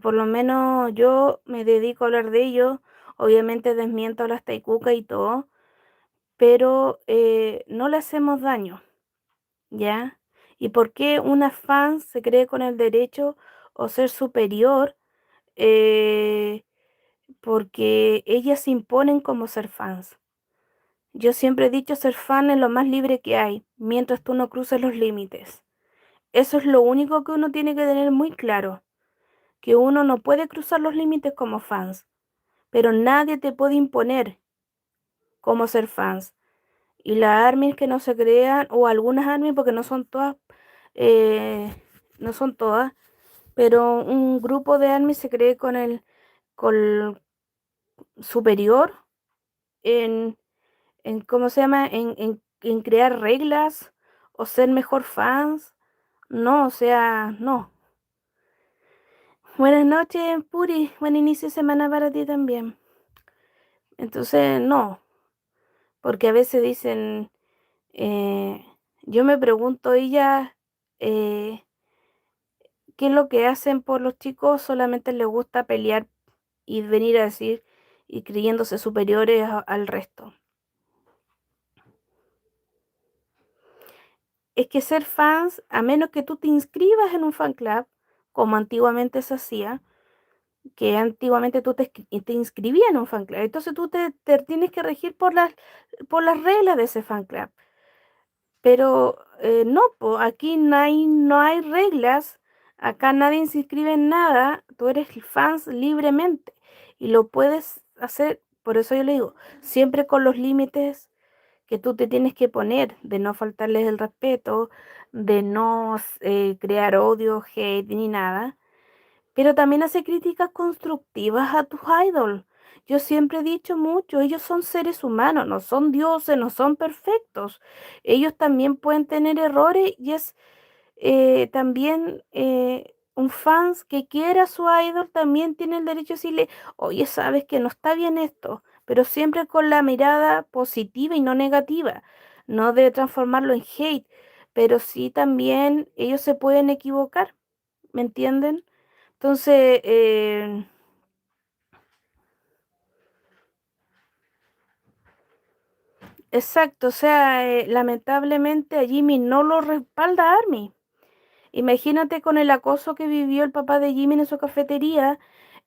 Por lo menos yo me dedico a hablar de ellos, obviamente desmiento a las Taikuka y todo, pero no le hacemos daño, ¿ya? ¿Y por qué una fan se cree con el derecho o ser superior? Eh, Porque ellas se imponen como ser fans. Yo siempre he dicho ser fan es lo más libre que hay, mientras tú no cruces los límites. Eso es lo único que uno tiene que tener muy claro, que uno no puede cruzar los límites como fans, pero nadie te puede imponer cómo ser fans. Y las armies que no se crean, o algunas armies, porque no son todas, eh, no son todas, pero un grupo de armies se cree con superior en ¿cómo se llama? En crear reglas o ser mejor fans. No, o sea, no. Buenas noches, Puri. Buen inicio de semana para ti también. Entonces, no, porque a veces dicen, eh, yo me pregunto, ellas, eh, ¿qué es lo que hacen por los chicos? Solamente les gusta pelear y venir a decir y creyéndose superiores al resto. Es que ser fans, a menos que tú te inscribas en un fan club, como antiguamente se hacía, que antiguamente tú te inscribías en un fan club, entonces tú te tienes que regir por las reglas de ese fan club. Pero no, po, aquí no hay reglas, acá nadie se inscribe en nada, tú eres fans libremente y lo puedes hacer, por eso yo le digo, siempre con los límites que tú te tienes que poner, de no faltarles el respeto, de no crear odio, hate ni nada, pero también hace críticas constructivas a tus idols. Yo siempre he dicho mucho, ellos son seres humanos, no son dioses, no son perfectos. Ellos también pueden tener errores y es también un fans que quiera a su idol también tiene el derecho a decirle, oye, sabes que no está bien esto, pero siempre con la mirada positiva y no negativa, no de transformarlo en hate, pero sí también ellos se pueden equivocar, ¿me entienden? Entonces, exacto, o sea, lamentablemente a Jimmy no lo respalda Army. Imagínate con el acoso que vivió el papá de Jimmy en su cafetería,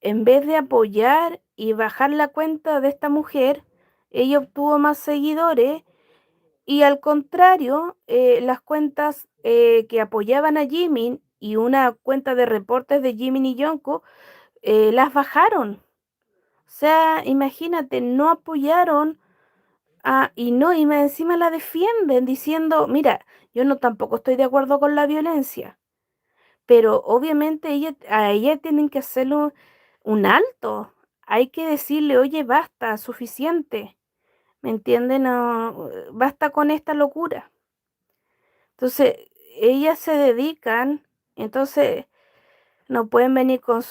en vez de apoyar y bajar la cuenta de esta mujer, ella obtuvo más seguidores y al contrario, las cuentas que apoyaban a Jimmy y una cuenta de reportes de Jimmy y Yonko las bajaron. O sea, imagínate, no apoyaron y no, y más encima la defienden diciendo, mira, yo no tampoco estoy de acuerdo con la violencia, pero obviamente a ella tienen que hacerle un alto. Hay que decirle, oye, basta, suficiente. ¿Me entienden? No, basta con esta locura. Entonces, ellas se dedican, entonces no pueden venir con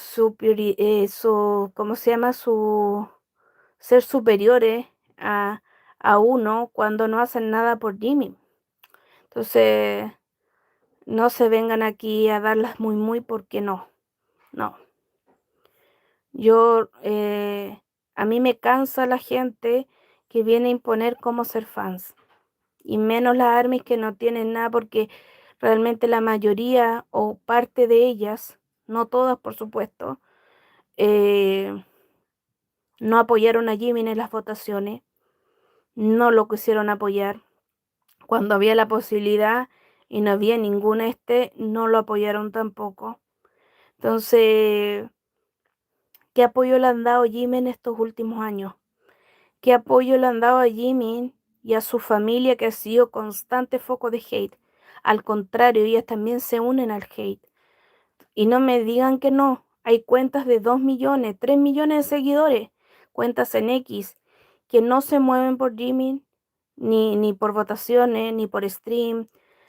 ¿cómo se llama? Su ser superiores a, a uno cuando no hacen nada por Jimmy. Entonces, no se vengan aquí a darlas muy porque no, no. Yo, a mí me cansa la gente que viene a imponer cómo ser fans. Y menos las armies que no tienen nada porque realmente la mayoría o parte de ellas, no todas por supuesto, eh, no apoyaron a Jimin en las votaciones, no lo quisieron apoyar. Cuando había la posibilidad y no había ninguna no lo apoyaron tampoco. Entonces, ¿qué apoyo le han dado a Jimin estos últimos años? ¿Qué apoyo le han dado a Jimin y a su familia que ha sido constante foco de hate? Al contrario, ellas también se unen al hate. Y no me digan que no. Hay cuentas de 2 millones, 3 millones de seguidores, cuentas en X, que no se mueven por Jimin, ni por votaciones, ni por stream,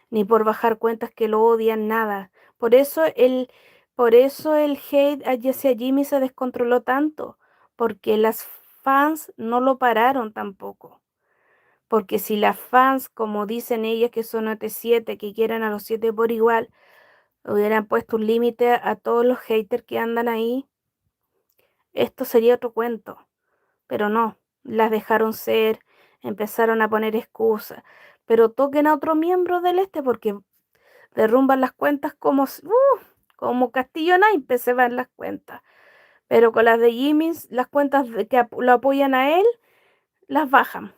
ni por bajar cuentas que lo odian, nada. Por eso el hate hacia Jimmy se descontroló tanto, porque las fans no lo pararon tampoco. Porque si las fans, como dicen ellas que son OT7, que quieren a los 7 por igual, hubieran puesto un límite a todos los haters que andan ahí, esto sería otro cuento. Pero no, las dejaron ser, empezaron a poner excusas. Pero toquen a otro miembro del porque derrumban las cuentas como Castillo Naipe se van las cuentas. Pero con las de Jimmy, las cuentas que lo apoyan a él, las bajan.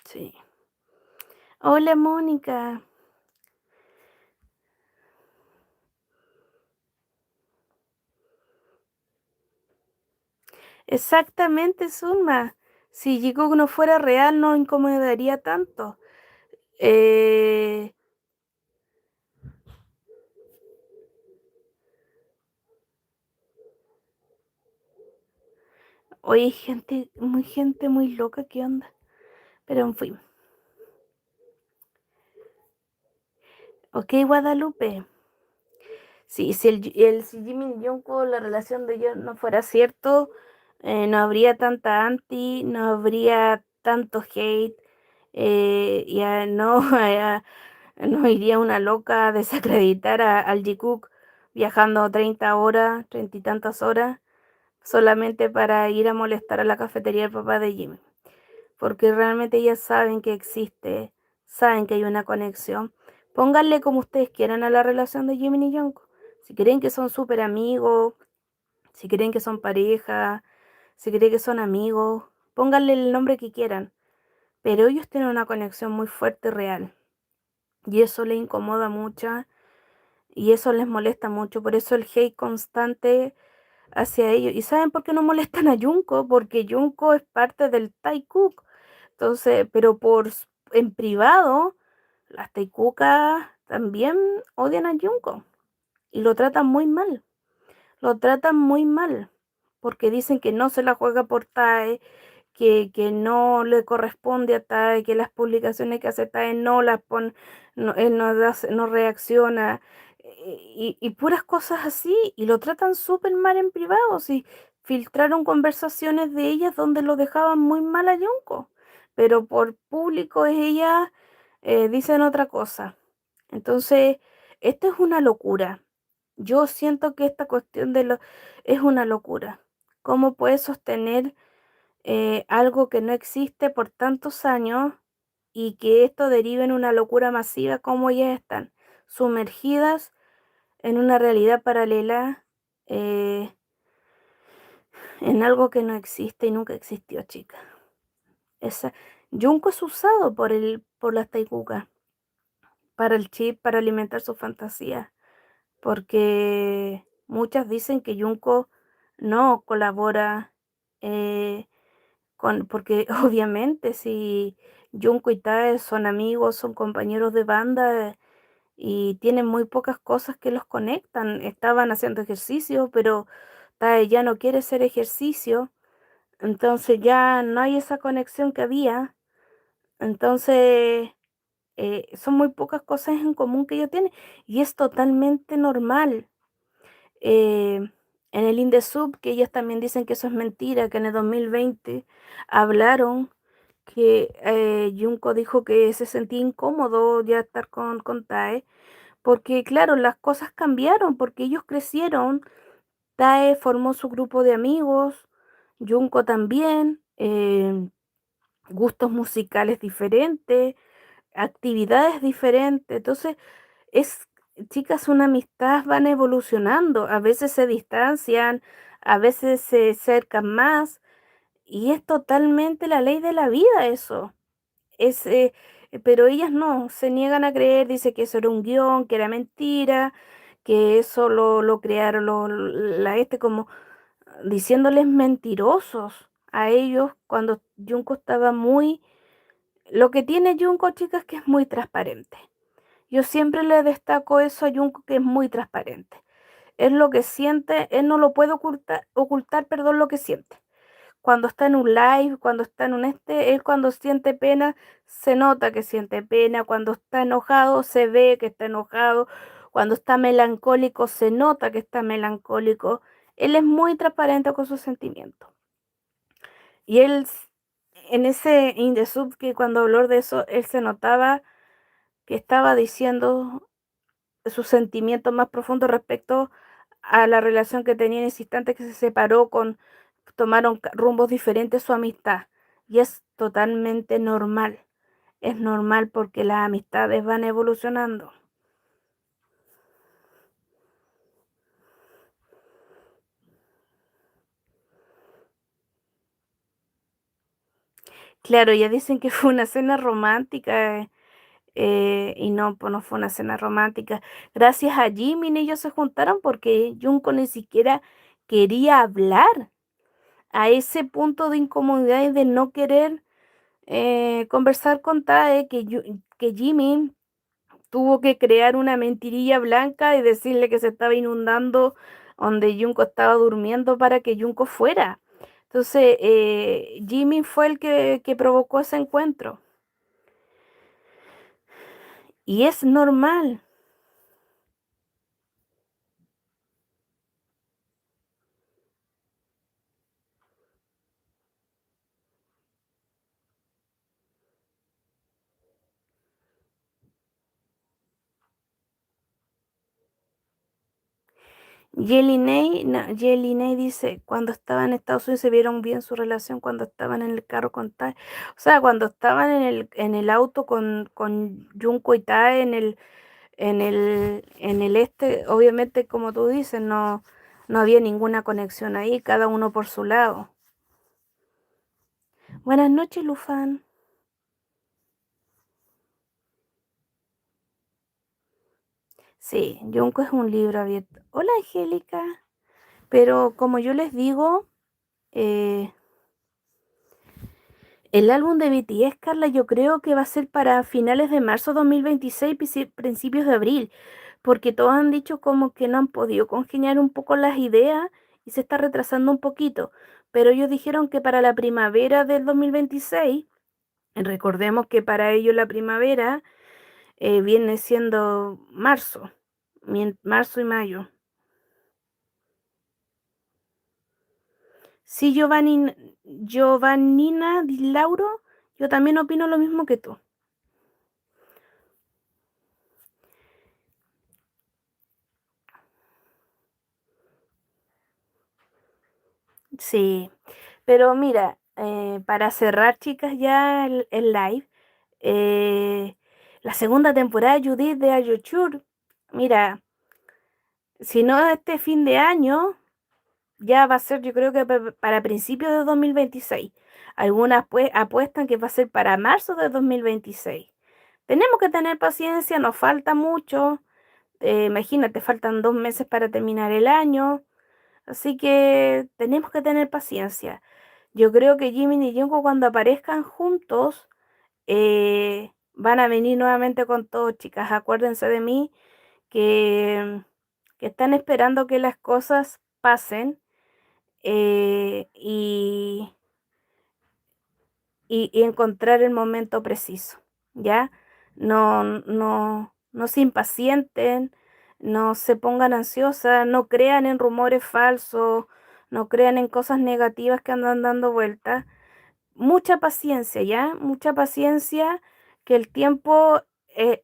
Sí. Hola, Mónica. Exactamente, Zulma. Si Jikook no fuera real, no incomodaría tanto. Eh, Oye, gente muy loca, ¿qué onda? Pero en fin. Ok, Guadalupe. Sí, si Jimmy y Jungkook, la relación de ellos no fuera cierto, no habría tanta anti, no habría tanto hate, ya no, no iría una loca a desacreditar al Jikook viajando 30 horas, 30 y tantas horas, solamente para ir a molestar a la cafetería del papá de Jimmy. Porque realmente ellas saben que existe, saben que hay una conexión. Pónganle como ustedes quieran a la relación de Jimin y Jungkook. Si creen que son súper amigos, si creen que son pareja, si creen que son amigos, pónganle el nombre que quieran. Pero ellos tienen una conexión muy fuerte y real. Y eso les incomoda mucho y eso les molesta mucho. Por eso el hate constante hacia ellos. ¿Y saben por qué no molestan a Junko? Porque Junko es parte del Taekook. Entonces, pero en privado, las Taekukas también odian a Junko y lo tratan muy mal. Lo tratan muy mal porque dicen que no se la juega por Tae, que no le corresponde a Tae, que las publicaciones que hace Tae no las pone, no, él no reacciona, y puras cosas así, y lo tratan súper mal en privado, si filtraron conversaciones de ellas donde lo dejaban muy mal a Junko, pero por público ellas dicen otra cosa. Entonces, esto es una locura. Yo siento que esta cuestión es una locura. ¿Cómo puedes sostener algo que no existe por tantos años y que esto derive en una locura masiva como ellas están sumergidas en una realidad paralela, eh, en algo que no existe y nunca existió, chica? Esa, Junko es usado por las Taikukas para el chip, para alimentar su fantasía, porque muchas dicen que Junko no colabora eh, porque obviamente si Junko y Tae son amigos, son compañeros de banda y tienen muy pocas cosas que los conectan. Estaban haciendo ejercicio, pero Tae ya no quiere hacer ejercicio, entonces ya no hay esa conexión que había. Entonces son muy pocas cosas en común que ellos tienen y es totalmente normal. En el Indesub, que ellas también dicen que eso es mentira, que en el 2020 hablaron que Junko dijo que se sentía incómodo ya estar con Tae, porque claro, las cosas cambiaron, porque ellos crecieron, Tae formó su grupo de amigos, Junko también, gustos musicales diferentes, actividades diferentes, entonces es, chicas, una amistad van evolucionando, a veces se distancian, a veces se acercan más, y es totalmente la ley de la vida eso. Es, pero ellas no, se niegan a creer, dice que eso era un guión, que era mentira, que eso lo crearon como diciéndoles mentirosos a ellos cuando Junko estaba muy... Lo que tiene Junko, chicas, que es muy transparente. Yo siempre le destaco eso a Junko, que es muy transparente. Es lo que siente, él no lo puede ocultar, perdón, lo que siente. Cuando está en un live, cuando está en él cuando siente pena, se nota que siente pena. Cuando está enojado, se ve que está enojado. Cuando está melancólico, se nota que está melancólico. Él es muy transparente con sus sentimientos. Y en ese In the Sub, que cuando habló de eso, él se notaba que estaba diciendo sus sentimientos más profundos respecto a la relación que tenía en ese instante que se separó, tomaron rumbos diferentes su amistad. Y es totalmente normal. Es normal porque las amistades van evolucionando. Claro, ya dicen que fue una cena romántica, y no, pues no fue una cena romántica. Gracias a Jimin ellos se juntaron porque Junko ni siquiera quería hablar. A ese punto de incomodidad y de no querer conversar con Tae, que Jimin tuvo que crear una mentirilla blanca y decirle que se estaba inundando donde Junko estaba durmiendo para que Junko fuera. Entonces, Jimin fue el que provocó ese encuentro. Y es normal. Jelinei, no, Jelinei dice, cuando estaban en Estados Unidos se vieron bien su relación cuando estaban en el carro con Tae. O sea, cuando estaban en el auto con Junko y Tae en el este, obviamente, como tú dices, no había ninguna conexión ahí, cada uno por su lado. Buenas noches, Lufán. Sí, Junko es un libro abierto. Hola, Angélica. Pero como yo les digo, eh, el álbum de BTS, Carla, yo creo que va a ser para finales de marzo 2026, principios de abril, porque todos han dicho como que no han podido congeniar un poco las ideas y se está retrasando un poquito. Pero ellos dijeron que para la primavera del 2026, recordemos que para ellos la primavera viene siendo marzo, marzo y mayo. Sí, Giovannina Di Lauro, yo también opino lo mismo que tú. Sí, pero mira, para cerrar, chicas, ya el live, eh, la segunda temporada de Judith de Ayochur, mira, si no este fin de año, ya va a ser, yo creo que para principios de 2026. Algunas pues apuestan que va a ser para marzo de 2026. Tenemos que tener paciencia, nos falta mucho. Imagínate, faltan 2 meses para terminar el año. Así que tenemos que tener paciencia. Yo creo que Jimin y Jungkook cuando aparezcan juntos van a venir nuevamente con todo, chicas. Acuérdense de mí que, que están esperando que las cosas pasen y encontrar el momento preciso, ¿ya? No se impacienten, no se pongan ansiosas, no crean en rumores falsos, no crean en cosas negativas que andan dando vueltas. Mucha paciencia, ¿ya? Mucha paciencia, que el tiempo es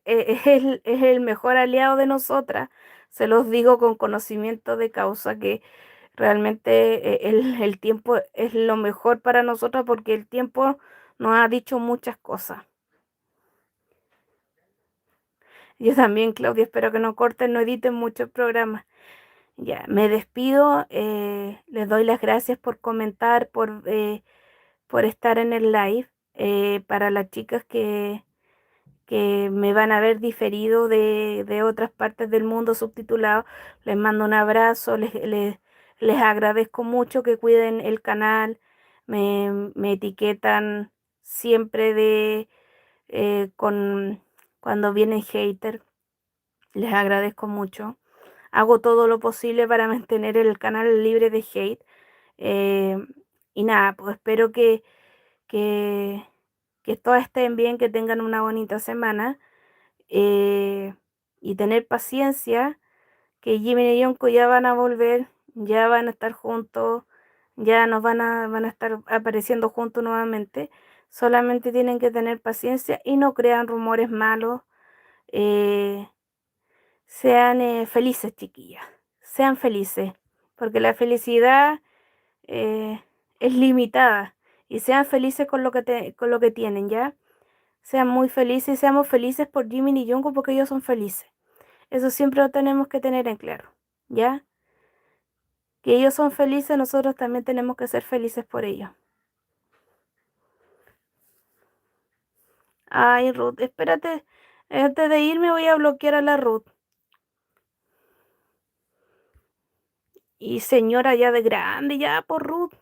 el mejor aliado de nosotras. Se los digo con conocimiento de causa, que realmente el tiempo es lo mejor para nosotras porque el tiempo nos ha dicho muchas cosas. Yo también, Claudia, espero que no corten, no editen mucho el programa. Ya, me despido. Les doy las gracias por comentar, por estar en el live. Para las chicas que me van a ver diferido de otras partes del mundo subtitulado, les mando un abrazo, les agradezco mucho que cuiden el canal, me etiquetan siempre cuando vienen hater, les agradezco mucho. Hago todo lo posible para mantener el canal libre de hate. eh, y nada, pues espero que, que todas estén bien, que tengan una bonita semana, eh, y tener paciencia, que Jimmy y Yonko ya van a volver, ya van a estar juntos, ya van a estar apareciendo juntos nuevamente. Solamente tienen que tener paciencia y no crean rumores malos. Eh, sean felices, chiquillas. Sean felices. Porque la felicidad es limitada. Y sean felices con lo que tienen, ¿ya? Sean muy felices y seamos felices por Jimin y Jungkook porque ellos son felices. Eso siempre lo tenemos que tener en claro, ¿ya? Que ellos son felices, nosotros también tenemos que ser felices por ellos. Ay, Ruth, espérate. Antes de irme voy a bloquear a la Ruth. Y señora ya de grande, ya por Ruth.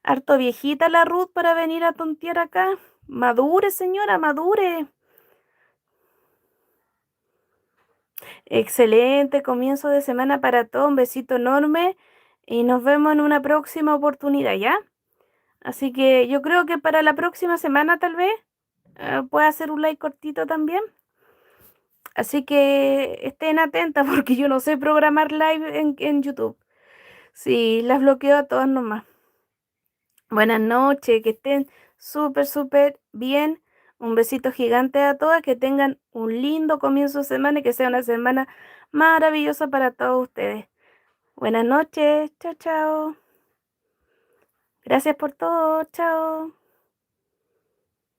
Harto viejita la Ruth para venir a tontear acá. Madure, señora, madure. Excelente comienzo de semana para todos. Un besito enorme y nos vemos en una próxima oportunidad, ¿ya? Así que yo creo que para la próxima semana tal vez pueda hacer un like cortito también. Así que estén atentas porque yo no sé programar live en YouTube. Sí, las bloqueo a todas nomás. Buenas noches, que estén súper, súper bien. Un besito gigante a todas, que tengan un lindo comienzo de semana y que sea una semana maravillosa para todos ustedes. Buenas noches, chao, chao. Gracias por todo, chao.